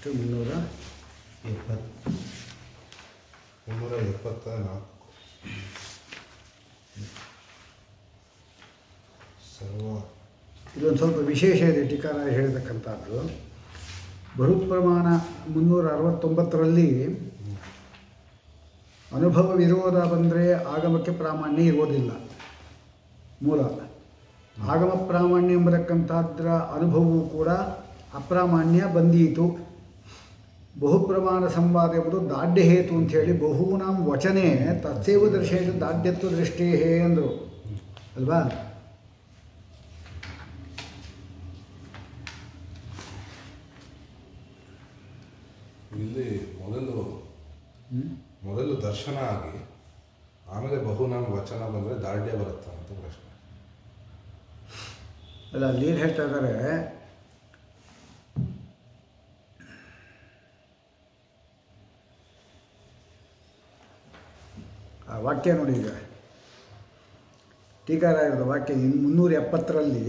ಎಷ್ಟು 374 ಸರ್ವ ಇದೊಂದು ಸ್ವಲ್ಪ ವಿಶೇಷ ಇದೆ ಟೀಕಾರ ಹೇಳಿರ್ತಕ್ಕಂಥದ್ದು. ಬೃಹತ್ ಪ್ರಮಾಣ 369ರಲ್ಲಿ ಅನುಭವ ವಿರೋಧ ಬಂದರೆ ಆಗಮಕ್ಕೆ ಪ್ರಾಮಾಣ್ಯ ಇರೋದಿಲ್ಲ. ಮೂಲ ಆಗಮ ಪ್ರಾಮಾಣ್ಯ ಎಂಬತಕ್ಕಂಥದ್ರ ಅನುಭವವೂ ಕೂಡ ಅಪ್ರಾಮಾಣ್ಯ ಬಂದೀತು. ಬಹುಪ್ರಮಾಣ ಸಂವಾದ ಎಂಬುದು ದಾಢ್ಯ ಹೇತು ಅಂಥೇಳಿ ಬಹೂನಾಂ ವಚನೆ ತತ್ಸೇವ ದರ್ಶೇಷ ದಾಢ್ಯತ್ವ ದೃಷ್ಟೇ ಅಂದರು ಅಲ್ವಾ. ಇಲ್ಲಿ ಮೊದಲು ದರ್ಶನ ಆಗಿ ಆಮೇಲೆ ಬಹುನಾಮ ವಚನ ಬಂದರೆ ದಾಢ್ಯ ಬರುತ್ತಾ ಅಂತ ಪ್ರಶ್ನೆ. ಅಲ್ಲ, ಅಲ್ಲಿ ಏನು ಹೇಳ್ತಾ ಇದ್ದಾರೆ, ಆ ವಾಕ್ಯ ನೋಡಿ. ಈಗ ಟೀಕಾರಾಯರದ ವಾಕ್ಯ 370ರಲ್ಲಿ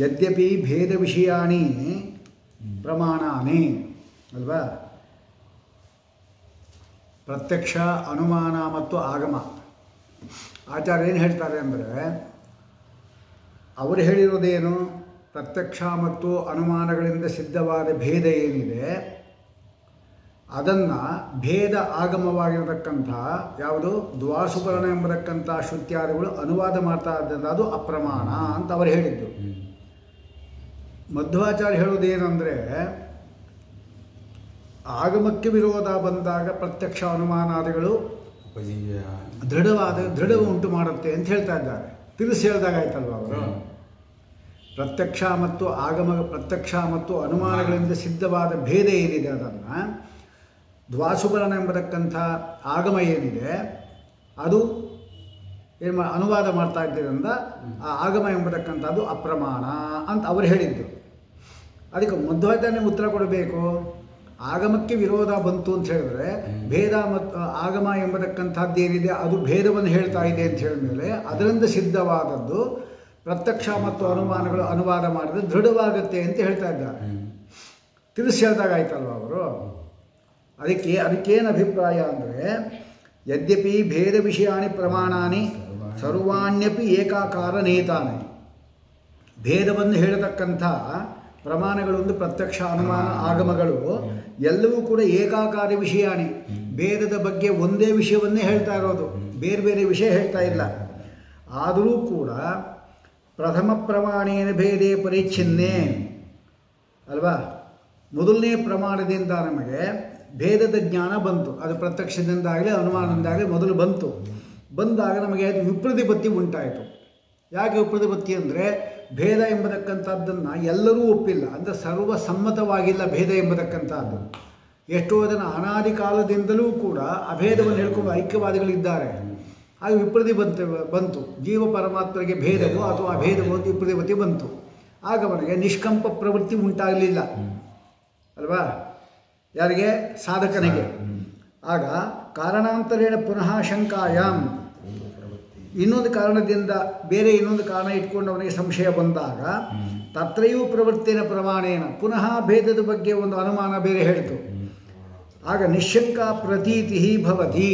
ಯದ್ಯಪಿ ಭೇದ ವಿಷಯಾಣಿ ಪ್ರಮಾಣಾನಿ ಅಲ್ವಾ, ಪ್ರತ್ಯಕ್ಷ ಅನುಮಾನ ಮತ್ತು ಆಗಮ. ಆಚಾರ್ಯ ಏನು ಹೇಳ್ತಾರೆ ಅಂದರೆ, ಅವರು ಹೇಳಿರೋದೇನು, ಪ್ರತ್ಯಕ್ಷ ಮತ್ತು ಅನುಮಾನಗಳಿಂದ ಸಿದ್ಧವಾದ ಭೇದ ಏನಿದೆ ಅದನ್ನು ಭೇದ ಆಗಮವಾಗಿರತಕ್ಕಂಥ ಯಾವುದು ದ್ವಾಸುಪರ್ಣ ಎಂಬತಕ್ಕಂಥ ಶ್ರುತ್ಯಾದಿಗಳು ಅನುವಾದ ಮಾಡ್ತಾ ಇದ್ದಂಥ ಅದು ಅಪ್ರಮಾಣ ಅಂತ ಅವರು ಹೇಳಿದ್ದು. ಮಧ್ವಾಚಾರ್ಯ ಹೇಳೋದೇನೆಂದರೆ, ಆಗಮಕ್ಕೆ ವಿರೋಧ ಬಂದಾಗ ಪ್ರತ್ಯಕ್ಷ ಅನುಮಾನಾದಿಗಳು ದೃಢ ಉಂಟು ಮಾಡುತ್ತೆ ಅಂತ ಹೇಳ್ತಾ ಇದ್ದಾರೆ. ತಿಳಿಸಿ ಹೇಳಿದಾಗ ಆಯ್ತಲ್ವ ಅವರು. ಪ್ರತ್ಯಕ್ಷ ಮತ್ತು ಅನುಮಾನಗಳಿಂದ ಸಿದ್ಧವಾದ ಭೇದ ಏನಿದೆ ಅದನ್ನು ದ್ವಾಸುಪರ್ಣ ಎಂಬತಕ್ಕಂಥ ಆಗಮ ಏನಿದೆ ಅದು ಅನುವಾದ ಮಾಡ್ತಾ ಇದ್ದರಿಂದ ಆ ಆಗಮ ಎಂಬತಕ್ಕಂಥದ್ದು ಅಪ್ರಮಾಣ ಅಂತ ಅವರು ಹೇಳಿದ್ದು. ಅದಕ್ಕೆ ಮಧ್ವಾಚಾರ್ಯ ಉತ್ತರ ಕೊಡಬೇಕು. ಆಗಮಕ್ಕೆ ವಿರೋಧ ಬಂತು ಅಂತ ಹೇಳಿದ್ರೆ ಭೇದ ಮತ್ತು ಆಗಮ ಎಂಬತಕ್ಕಂಥದ್ದೇನಿದೆ ಅದು ಭೇದವನ್ನು ಹೇಳ್ತಾ ಇದೆ ಅಂತ ಹೇಳಿದ್ಮೇಲೆ ಅದರಿಂದ ಸಿದ್ಧವಾದದ್ದು ಪ್ರತ್ಯಕ್ಷ ಮತ್ತು ಅನುಮಾನಗಳು ಅನುವಾದ ಮಾಡಿದ್ರೆ ದೃಢವಾಗುತ್ತೆ ಅಂತ ಹೇಳ್ತಾ ಇದ್ದಾರೆ. ತಿಳಿಸಿ ಹೇಳಿದಾಗ ಆಯ್ತಲ್ವ ಅವರು. ಅದಕ್ಕೇನು ಅಭಿಪ್ರಾಯ ಅಂದರೆ, ಯದ್ಯಪಿ ಭೇದ ವಿಷಯಾನಿ ಪ್ರಮಾಣಾನಿ ಸರ್ವಾಣ್ಯಪಿ ಏಕಾಕಾರ ನೇತಾನಿ. ಭೇದವನ್ನು ಹೇಳತಕ್ಕಂಥ ಪ್ರಮಾಣಗಳೊಂದು ಪ್ರತ್ಯಕ್ಷ ಅನುಮಾನ ಆಗಮಗಳು ಎಲ್ಲವೂ ಕೂಡ ಏಕಾಕಾರಿ ವಿಷಯಾನಿ, ಭೇದದ ಬಗ್ಗೆ ಒಂದೇ ವಿಷಯವನ್ನೇ ಹೇಳ್ತಾ ಇರೋದು, ಬೇರೆ ಬೇರೆ ವಿಷಯ ಹೇಳ್ತಾ ಇಲ್ಲ. ಆದರೂ ಕೂಡ ಪ್ರಥಮ ಪ್ರಮಾಣೇನ ಭೇದೇ ಪರಿಚ್ಛಿನ್ನೆ ಅಲ್ವಾ, ಮೊದಲನೇ ಪ್ರಮಾಣದಿಂದ ನಮಗೆ ಭೇದದ ಜ್ಞಾನ ಬಂತು. ಅದು ಪ್ರತ್ಯಕ್ಷದಿಂದಾಗಲಿ ಅನುಮಾನದಿಂದಾಗಲಿ ಮೊದಲು ಬಂದಾಗ ನಮಗೆ ಅದು ವಿಪ್ರತಿಪತ್ತಿ ಉಂಟಾಯಿತು. ಯಾಕೆ ವಿಪ್ರತಿಪತ್ತಿ ಅಂದರೆ, ಭೇದ ಎಂಬತಕ್ಕಂಥದ್ದನ್ನು ಎಲ್ಲರೂ ಒಪ್ಪಿಲ್ಲ, ಅಂದರೆ ಸರ್ವಸಮ್ಮತವಾಗಿಲ್ಲ ಭೇದ ಎಂಬತಕ್ಕಂಥದ್ದು. ಎಷ್ಟೋ ಜನ ಅನಾದಿ ಕಾಲದಿಂದಲೂ ಕೂಡ ಅಭೇದವನ್ನು ಹೇಳ್ಕೊಂಡು ಐಕ್ಯವಾದಿಗಳಿದ್ದಾರೆ. ಆಗ ಬಂತು ಜೀವ ಪರಮಾತ್ಮರಿಗೆ ಭೇದವೋ ಅಥವಾ ಅಭೇದವೋ ಅಂತ ವಿಪ್ರತಿಪತ್ತಿ ಬಂತು. ಆಗ ಅವನಿಗೆ ನಿಷ್ಕಂಪ ಪ್ರವೃತ್ತಿ ಉಂಟಾಗಲಿಲ್ಲ ಅಲ್ವಾ, ಯಾರಿಗೆ ಸಾಧಕನಿಗೆ. ಆಗ ಕಾರಣಾಂತರೇಣ ಪುನಃ ಶಂಕಾಯಾಮ್, ಇನ್ನೊಂದು ಕಾರಣದಿಂದ ಬೇರೆ ಇನ್ನೊಂದು ಕಾರಣ ಇಟ್ಕೊಂಡು ಅವನಿಗೆ ಸಂಶಯ ಬಂದಾಗ ತತ್ರಯೂ ಪ್ರವೃತ್ತಿನ ಪ್ರಮಾಣೇನ ಪುನಃ ಭೇದದ ಬಗ್ಗೆ ಒಂದು ಅನುಮಾನ ಬೇರೆ ಹೇಳಿತು. ಆಗ ನಿಶ್ಶಂಕ ಪ್ರತೀತಿ ಭವತಿ,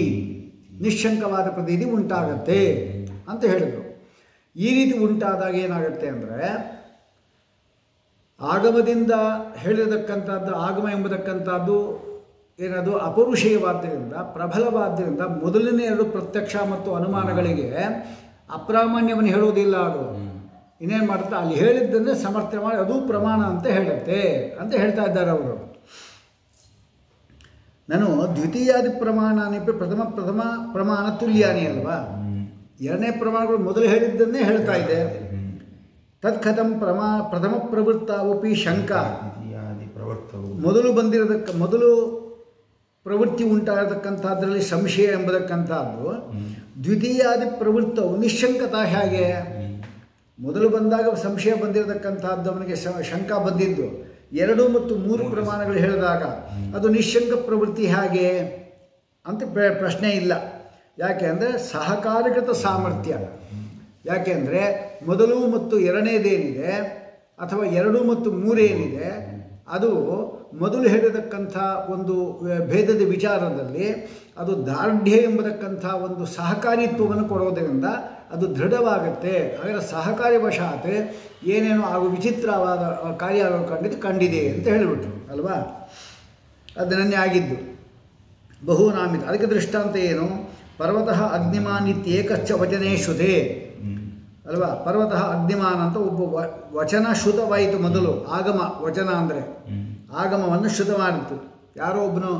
ನಿಶ್ಶಂಕವಾದ ಪ್ರತೀತಿ ಉಂಟಾಗತ್ತೆ ಅಂತ ಹೇಳಿದರು. ಈ ರೀತಿ ಉಂಟಾದಾಗ ಏನಾಗುತ್ತೆ ಅಂದರೆ, ಆಗಮದಿಂದ ಹೇಳಿರತಕ್ಕಂಥದ್ದು ಆಗಮ ಎಂಬತಕ್ಕಂಥದ್ದು ಏನದು ಅಪೌರುಷೇಯವಾದ್ದರಿಂದ ಪ್ರಬಲವಾದ್ದರಿಂದ ಮೊದಲನೇ ಎರಡು ಪ್ರತ್ಯಕ್ಷ ಮತ್ತು ಅನುಮಾನಗಳಿಗೆ ಅಪ್ರಾಮಾಣ್ಯವನ್ನು ಹೇಳುವುದಿಲ್ಲ. ಅದು ಇನ್ನೇನು ಮಾಡುತ್ತೆ, ಅಲ್ಲಿ ಹೇಳಿದ್ದನ್ನೇ ಸಮರ್ಥನೆ ಮಾಡಿ ಅದು ಪ್ರಮಾಣ ಅಂತ ಹೇಳುತ್ತೆ ಅಂತ ಹೇಳ್ತಾ ಇದ್ದಾರೆ ಅವರು. ನಾನು ದ್ವಿತೀಯಾದಿ ಪ್ರಮಾಣಾನಿ ಪ್ರಥಮ ಪ್ರಮಾಣ ತುಲ್ಯಾನಿ ಅಲ್ವಾ, ಎರಡನೇ ಪ್ರಮಾಣಗಳು ಮೊದಲು ಹೇಳಿದ್ದನ್ನೇ ಹೇಳ್ತಾ ಇದೆ. ತತ್ಕಥಂ ಪ್ರಥಮ ಪ್ರವೃತ್ತಾವಪಿ ಶಂಕ, ಮೊದಲು ಪ್ರವೃತ್ತಿ ಉಂಟಾಗತಕ್ಕಂಥದ್ರಲ್ಲಿ ಸಂಶಯ ಎಂಬತಕ್ಕಂಥದ್ದು ದ್ವಿತೀಯಾದಿ ಪ್ರವೃತ್ತವು ನಿಶ್ಶಂಕತ. ಹೇಗೆ ಮೊದಲು ಬಂದಾಗ ಸಂಶಯ ಬಂದಿರತಕ್ಕಂಥದ್ದು ಅವನಿಗೆ ಶಂಕ ಬಂದಿದ್ದು, 2 ಮತ್ತು 3 ಪ್ರಮಾಣಗಳು ಹೇಳಿದಾಗ ಅದು ನಿಶ್ಶಂಕ ಪ್ರವೃತ್ತಿ ಹೇಗೆ ಅಂತ ಪ್ರಶ್ನೆ ಇಲ್ಲ. ಯಾಕೆ ಅಂದರೆ ಸಹಕಾರಿಕೃತ ಸಾಮರ್ಥ್ಯ. ಯಾಕೆ ಅಂದರೆ ಮೊದಲು ಮತ್ತು ಎರಡನೇದೇನಿದೆ ಅಥವಾ 2 ಮತ್ತು 3 ಏನಿದೆ ಅದು ಮೊದಲು ಹೇಳಿರತಕ್ಕಂಥ ಒಂದು ಭೇದದ ವಿಚಾರದಲ್ಲಿ ಅದು ದಾರ್ಢ್ಯ ಎಂಬತಕ್ಕಂಥ ಒಂದು ಸಹಕಾರಿತ್ವವನ್ನು ಕೊಡೋದರಿಂದ ಅದು ದೃಢವಾಗುತ್ತೆ. ಹಾಗಾದರೆ ಸಹಕಾರ್ಯವಶಾತ್ ಏನೇನು ಹಾಗೂ ವಿಚಿತ್ರವಾದ ಕಾರ್ಯ ಕಂಡಿದೆ ಅಂತ ಹೇಳಿಬಿಟ್ರು ಅಲ್ವಾ. ಅದು ನೆನ್ನೆ ಆಗಿದ್ದು ಬಹುನಾಮಿತ. ಅದಕ್ಕೆ ದೃಷ್ಟಾಂತ ಏನು? ಪರ್ವತಃ ಅಗ್ನಿಮಾನಿತ್ಯೇಕಶ್ಚ ವಚನೇ ಶ್ರುತೆ ಅಲ್ವಾ. ಪರ್ವತಃ ಅಗ್ನಿಮಾನ್ ಅಂತ ಒಬ್ಬ ವಚನ ಶ್ರುತವಾಯಿತು ಮೊದಲು. ಆಗಮ ವಚನ ಅಂದರೆ ಆಗಮವನ್ನು ಶ್ರುತ ಮಾಡಿತ್ತು. ಯಾರೋ ಒಬ್ಬನು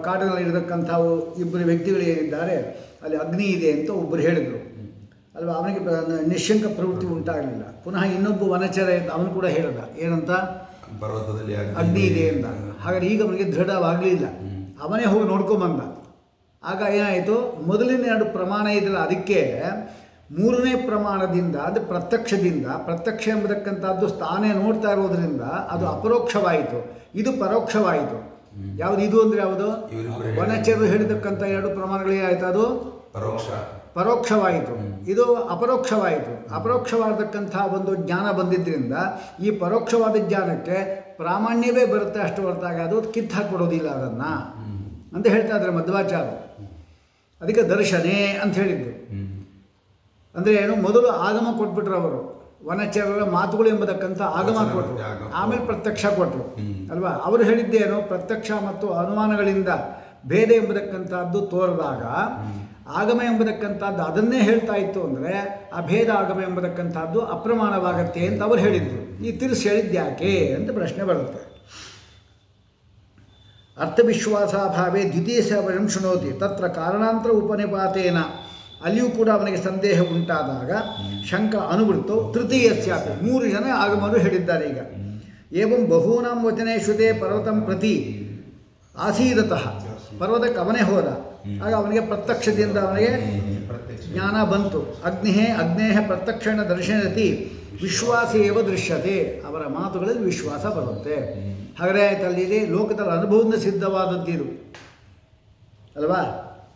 ಕಾಡಿನಲ್ಲಿ ಇರತಕ್ಕಂಥ ಇಬ್ಬರು ವ್ಯಕ್ತಿಗಳು ಏನಿದ್ದಾರೆ ಅಲ್ಲಿ ಅಗ್ನಿ ಇದೆ ಅಂತ ಒಬ್ಬರು ಹೇಳಿದರು ಅಲ್ವಾ. ಅವನಿಗೆ ನಿಶ್ಶಂಕ ಪ್ರವೃತ್ತಿ ಉಂಟಾಗಲಿಲ್ಲ. ಪುನಃ ಇನ್ನೊಬ್ಬ ವನಚರ ಅವನು ಕೂಡ ಹೇಳಿದ ಏನಂತ, ಪರ್ವತದಲ್ಲಿ ಅಗ್ನಿ ಇದೆ ಅಂತ. ಹಾಗಾದ್ರೆ ಈಗ ಅವನಿಗೆ ದೃಢವಾಗಲಿಲ್ಲ. ಅವನೇ ಹೋಗಿ ನೋಡ್ಕೊಂಬಂದ. ಆಗ ಏನಾಯಿತು, ಮೊದಲಿನ 2 ಪ್ರಮಾಣ ಇದೆಯಲ್ಲ ಅದಕ್ಕೆ 3ನೇ ಪ್ರಮಾಣದಿಂದ ಅದು ಪ್ರತ್ಯಕ್ಷದಿಂದ, ಪ್ರತ್ಯಕ್ಷ ಎಂಬತಕ್ಕಂಥದ್ದು ತಾನೇ ನೋಡ್ತಾ ಇರೋದ್ರಿಂದ ಅದು ಅಪರೋಕ್ಷವಾಯಿತು, ಇದು ಪರೋಕ್ಷವಾಯಿತು. ಯಾವುದು ಇದು ಅಂದರೆ ಯಾವುದು? ವನಚರರು ಹೇಳಿದಕ್ಕಂಥ 2 ಪ್ರಮಾಣಗಳೇನಾಯಿತು, ಅದು ಪರೋಕ್ಷವಾಯಿತು, ಇದು ಅಪರೋಕ್ಷವಾಯಿತು. ಅಪರೋಕ್ಷವಾದಕ್ಕಂಥ ಒಂದು ಜ್ಞಾನ ಬಂದಿದ್ದರಿಂದ ಈ ಪರೋಕ್ಷವಾದ ಜ್ಞಾನಕ್ಕೆ ಪ್ರಾಮಾಣ್ಯವೇ ಬರುತ್ತೆ, ಅಷ್ಟು ಹೊರತಾಗ ಅದು ಕಿತ್ತು ಹಾಕ್ಕೊಡೋದಿಲ್ಲ ಅದನ್ನು ಅಂತ ಹೇಳ್ತಾ ಇದ್ದಾರೆ ಮಧ್ವಾಚಾರ್ಯ. ಅದಕ್ಕೆ ದರ್ಶನೇ ಅಂತ ಹೇಳಿದ್ದು. ಅಂದರೆ ಏನು, ಮೊದಲು ಆಗಮ ಕೊಟ್ಬಿಟ್ರು ಅವರು, ವನಚರರ ಮಾತುಗಳು ಎಂಬತಕ್ಕಂಥ ಆಗಮ ಕೊಟ್ಟರು, ಆಮೇಲೆ ಪ್ರತ್ಯಕ್ಷ ಕೊಟ್ಟರು ಅಲ್ವಾ. ಅವರು ಹೇಳಿದ್ದೇನು, ಪ್ರತ್ಯಕ್ಷ ಮತ್ತು ಅನುಮಾನಗಳಿಂದ ಭೇದ ಎಂಬತಕ್ಕಂಥದ್ದು ತೋರಿದಾಗ ಆಗಮ ಎಂಬತಕ್ಕಂಥದ್ದು ಅದನ್ನೇ ಹೇಳ್ತಾ ಇತ್ತು ಅಂದರೆ ಆ ಭೇದ ಆಗಮ ಎಂಬತಕ್ಕಂಥದ್ದು ಅಪ್ರಮಾಣವಾಗತ್ತೆ ಅಂತ ಅವರು ಹೇಳಿದರು. ಈ ತಿರ್ಸಿ ಹೇಳಿದ್ಯಾಕೆ ಅಂತ ಪ್ರಶ್ನೆ ಬರುತ್ತೆ. ಅರ್ಥವಿಶ್ವಾಸಾಭಾವೇ ದ್ವಿತೀಯ ಸವಯಂ ಶೃಣೋತಿ ತತ್ರ ಕಾರಣಾಂತರ ಉಪನಿಪಾತೇನ, ಅಲ್ಲಿಯೂ ಕೂಡ ಅವನಿಗೆ ಸಂದೇಹ ಉಂಟಾದಾಗ ಶಂಕ ಅನುವೃತ್ತೋ ತೃತೀಯಸ್ಯಾಪಿ, 3 ಜನ ಆಗಮರು ಹೇಳಿದ್ದಾರೆ. ಈಗ ಏವಂ ಬಹೂನಾಂ ವಚನೆ ಶ್ರುತೆ ಪರ್ವತಂ ಪ್ರತಿ ಆಸೀದತಃ, ಪರ್ವತಕ್ಕೆ ಅವನೇ ಹೋದ. ಆಗ ಅವನಿಗೆ ಪ್ರತ್ಯಕ್ಷದಿಂದ ಅವನಿಗೆ ಜ್ಞಾನ ಬಂತು. ಅಗ್ನೇಹ ಪ್ರತ್ಯಕ್ಷಣ ದರ್ಶನತಿ ವಿಶ್ವಾಸ ಏವ ದೃಶ್ಯತೆ, ಅವರ ಮಾತುಗಳಲ್ಲಿ ವಿಶ್ವಾಸ ಬರುತ್ತೆ. ಹಾಗಾದರೆ ಅಲ್ಲಿ ಲೋಕದಲ್ಲಿ ಅನುಭವದಿಂದ ಸಿದ್ಧವಾದದ್ದಿದು ಅಲ್ವಾ.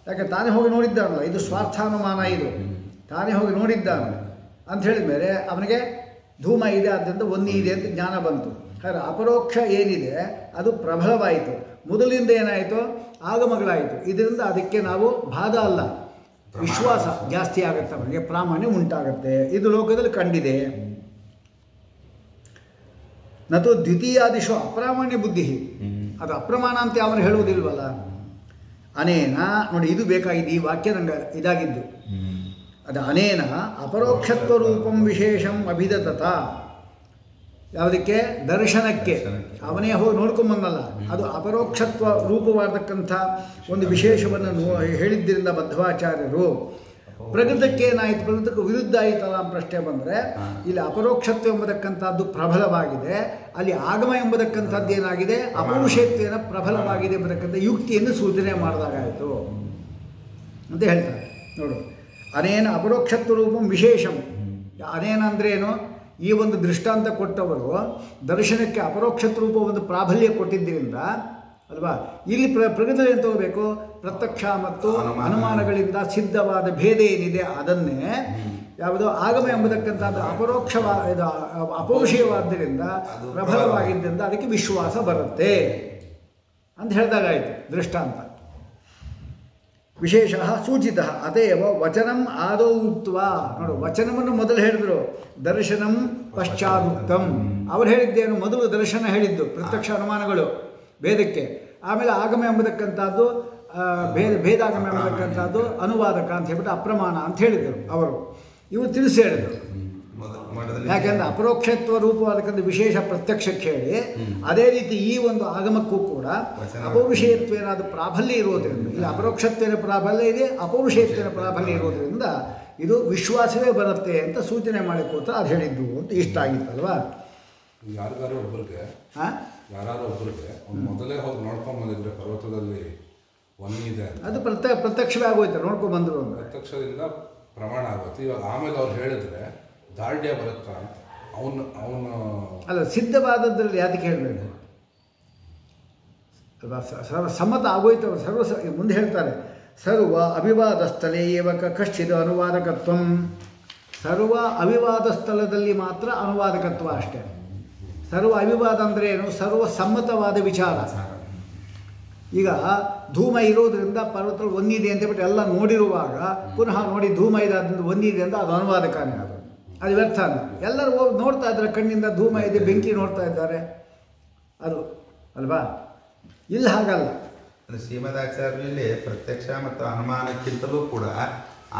ಯಾಕೆ ತಾನೇ ಹೋಗಿ ನೋಡಿದ್ದಾನಲ್ಲ, ಇದು ಸ್ವಾರ್ಥಾನುಮಾನ, ಇದು ತಾನೇ ಹೋಗಿ ನೋಡಿದ್ದಾನೆ ಅಂತ ಹೇಳಿದ ಮೇಲೆ ಅವನಿಗೆ ಧೂಮ ಇದೆ, ಆದ್ದರಿಂದ ವನ್ನಿ ಇದೆ ಅಂತ ಜ್ಞಾನ ಬಂತು. ಹಾಗೆ ಅಪರೋಕ್ಷ ಏನಿದೆ ಅದು ಪ್ರಬಲವಾಯಿತು. ಮೊದಲಿಂದ ಏನಾಯಿತು, ಆಗಮಗಳಾಯಿತು. ಇದರಿಂದ ಅದಕ್ಕೆ ನಾವು ಬಾಧ ಅಲ್ಲ, ವಿಶ್ವಾಸ ಜಾಸ್ತಿ ಆಗುತ್ತೆ, ಅವನಿಗೆ ಪ್ರಾಮಾಣ್ಯ ಉಂಟಾಗುತ್ತೆ. ಇದು ಲೋಕದಲ್ಲಿ ಕಂಡಿದೆ. ನತು ದ್ವಿತೀಯಾದಿಶು ಅಪ್ರಾಮಾಣ್ಯ ಬುದ್ಧಿ, ಅದು ಅಪ್ರಮಾಣ ಅಂತ ಅವನು ಹೇಳುವುದಿಲ್ವಲ್ಲ. ಅನೇನ ನೋಡಿ, ಇದು ಬೇಕಾಗಿದೆ, ಈ ವಾಕ್ಯ ನಂಗೆ ಇದಾಗಿದ್ದು. ಅದು ಅನೇನ ಅಪರೋಕ್ಷತ್ವ ರೂಪಂ ವಿಶೇಷಂ ಅಭಿದತತ, ಯಾವುದಕ್ಕೆ, ದರ್ಶನಕ್ಕೆ. ಅವನೇ ಹೋಗಿ ನೋಡ್ಕೊಂಬಂದಲ್ಲ, ಅದು ಅಪರೋಕ್ಷತ್ವ ರೂಪವಾದಕ್ಕಂಥ ಒಂದು ವಿಶೇಷವನ್ನು ಹೇಳಿದ್ದರಿಂದ ಮಧ್ವಾಚಾರ್ಯರು. ಪ್ರಕೃತಕ್ಕೆ ಏನಾಯಿತು, ಪ್ರಕೃತಕ್ಕೆ ವಿರುದ್ಧ ಆಯಿತಲ್ಲ ಅಂತ ಪ್ರಶ್ನೆ ಬಂದರೆ, ಇಲ್ಲಿ ಅಪರೋಕ್ಷತ್ವ ಎಂಬತಕ್ಕಂಥದ್ದು ಪ್ರಬಲವಾಗಿದೆ, ಅಲ್ಲಿ ಆಗಮ ಎಂಬತಕ್ಕಂಥದ್ದು ಏನಾಗಿದೆ, ಅಪೌರುಷೇತ್ವೇನ ಪ್ರಬಲವಾಗಿದೆ ಎಂಬತಕ್ಕಂಥ ಯುಕ್ತಿಯನ್ನು ಸೂಚನೆ ಮಾಡಿದಾಗಾಯಿತು ಅಂತ ಹೇಳ್ತಾರೆ. ನೋಡು, ಅನೇನ ಅಪರೋಕ್ಷತ್ವ ರೂಪಂ ವಿಶೇಷಂ. ಅನೇನ ಅಂದರೆ ಏನು, ಈ ಒಂದು ದೃಷ್ಟಾಂತ ಕೊಟ್ಟವರು ದರ್ಶನಕ್ಕೆ ಅಪರೋಕ್ಷತ್ವ ರೂಪ ಒಂದು ಪ್ರಾಬಲ್ಯ ಕೊಟ್ಟಿದ್ದರಿಂದ ಅಲ್ವಾ. ಇಲ್ಲಿ ಪ್ರಗತಿಯಲ್ಲಿ ಏನು ತಗೋಬೇಕು, ಪ್ರತ್ಯಕ್ಷ ಮತ್ತು ಅನುಮಾನಗಳಿಂದ ಸಿದ್ಧವಾದ ಭೇದ ಏನಿದೆ ಅದನ್ನೇ ಯಾವುದೋ ಆಗಮ ಎಂಬತಕ್ಕಂಥದ್ದು ಅಪೌರುಷೀಯವಾದ್ದರಿಂದ ಪ್ರಬಲವಾಗಿದ್ದರಿಂದ ಅದಕ್ಕೆ ವಿಶ್ವಾಸ ಬರುತ್ತೆ ಅಂತ ಹೇಳಿದಾಗಾಯಿತು ದೃಷ್ಟಾಂತ. ವಿಶೇಷ ಸೂಚಿತ ಅತೇವ ವಚನಂ ಆದೌ ಉಕ್ತ್ವ. ನೋಡು, ವಚನವನ್ನು ಮೊದಲು ಹೇಳಿದರು, ದರ್ಶನಂ ಪಶ್ಚಾದುಕ್ತಂ. ಅವರು ಹೇಳಿದ್ದೇನು, ಮೊದಲು ದರ್ಶನ ಹೇಳಿದ್ದು ಪ್ರತ್ಯಕ್ಷ ಅನುಮಾನಗಳು ಭೇದಕ್ಕೆ, ಆಮೇಲೆ ಆಗಮ ಎಂಬತಕ್ಕಂಥದ್ದು ಭೇದಾಗಮ ಎಂಬತಕ್ಕಂಥದ್ದು ಅನುವಾದಕ ಅಂತ ಹೇಳ್ಬಿಟ್ಟು ಅಪ್ರಮಾಣ ಅಂತ ಹೇಳಿದರು ಅವರು. ಇವು ತಿಳಿಸಿ ಹೇಳಿದರು. ಯಾಕೆಂದರೆ ಅಪರೋಕ್ಷತ್ವ ರೂಪವಾದಕ್ಕಂಥ ವಿಶೇಷ ಪ್ರತ್ಯಕ್ಷಕ್ಕೆ ಹೇಳಿ, ಅದೇ ರೀತಿ ಈ ಒಂದು ಆಗಮಕ್ಕೂ ಕೂಡ ಅಪೌರುಷೇತ್ವೇನಾದ ಪ್ರಾಬಲ್ಯ ಇರೋದರಿಂದ, ಇಲ್ಲಿ ಅಪರೋಕ್ಷತ್ವೇನ ಪ್ರಾಬಲ್ಯ ಇದೆ, ಅಪೌರುಷೇತ್ವೇನ ಪ್ರಾಬಲ್ಯ ಇರೋದರಿಂದ ಇದು ವಿಶ್ವಾಸವೇ ಬರುತ್ತೆ ಅಂತ ಸೂಚನೆ ಮಾಡಿಕೋತ ಅದು ಹೇಳಿದ್ದು ಅಂತ ಇಷ್ಟ ಆಗಿತ್ತಲ್ವಾ. ಯಾರಿಗಾರು ಒಬ್ಬರಿಗೆ ಮೊದಲೇ ಹೋಗಿ ನೋಡ್ಕೊಂಡು ಬಂದಿದ್ರೆ ಪರ್ವತದಲ್ಲಿ ವನ್ನಿ ಇದೆ, ಅದು ಪ್ರತ್ಯಕ್ಷವೇ ಆಗೋಯ್ತು, ನೋಡ್ಕೊಂಡು ಬಂದರು ಅಂದ್ರೆ ಪ್ರತ್ಯಕ್ಷದಿಂದ ಪ್ರಮಾಣ ಆಗುತ್ತೆ. ಇವಾಗ ಆಮೇಲೆ ಅವ್ರು ಹೇಳಿದ್ರೆ ದಾರ್ಢ್ಯ ಬರುತ್ತಾ ಅಂತ ಅವನು ಅಲ್ಲ, ಸಿದ್ಧವಾದದ್ರಲ್ಲಿ ಯಾತಕ್ಕೆ ಹೇಳಬೇಕು, ಸಮ್ಮತ ಆಗೋಯ್ತು. ಮುಂದೆ ಹೇಳ್ತಾರೆ, ಸರ್ವ ಅವಿವಾದ ಸ್ಥಳೇ ಏವ ಕಶ್ಚಿದ ಅನುವಾದಕತ್ವಂ. ಸರ್ವ ಅವಿವಾದ ಸ್ಥಳದಲ್ಲಿ ಮಾತ್ರ ಅನುವಾದಕತ್ವ ಅಷ್ಟೇ. ಸರ್ವ ಅವಿವಾದ ಅಂದರೆ ಏನು? ಸರ್ವ ಸಮ್ಮತವಾದ ವಿಚಾರ. ಈಗ ಧೂಮ ಇರೋದ್ರಿಂದ ಪರ್ವತ ಒಂದಿದೆ ಅಂತ ಬಿಟ್ಟು ಎಲ್ಲ ನೋಡಿರುವಾಗ ಪುನಃ ನೋಡಿ ಧೂಮ ಇದಾದ್ರಿಂದ ಒಂದಿದೆ ಅಂತ ಅದು ಅನುವಾದಕಾನೇ ಅದು ವ್ಯರ್ಥಾನ. ಎಲ್ಲರೂ ಹೋಗಿ ನೋಡ್ತಾ ಇದ್ದಾರೆ, ಕಣ್ಣಿಂದ ಧೂಮ ಇದೆ, ಬೆಂಕಿ ನೋಡ್ತಾ ಇದ್ದಾರೆ, ಅದು ಅಲ್ವಾ? ಇಲ್ಲಿ ಹಾಗಲ್ಲ. ಶ್ರೀಮದಾಚಾರ್ಯಲ್ಲಿ ಪ್ರತ್ಯಕ್ಷ ಮತ್ತು ಅನುಮಾನಕ್ಕಿಂತಲೂ ಕೂಡ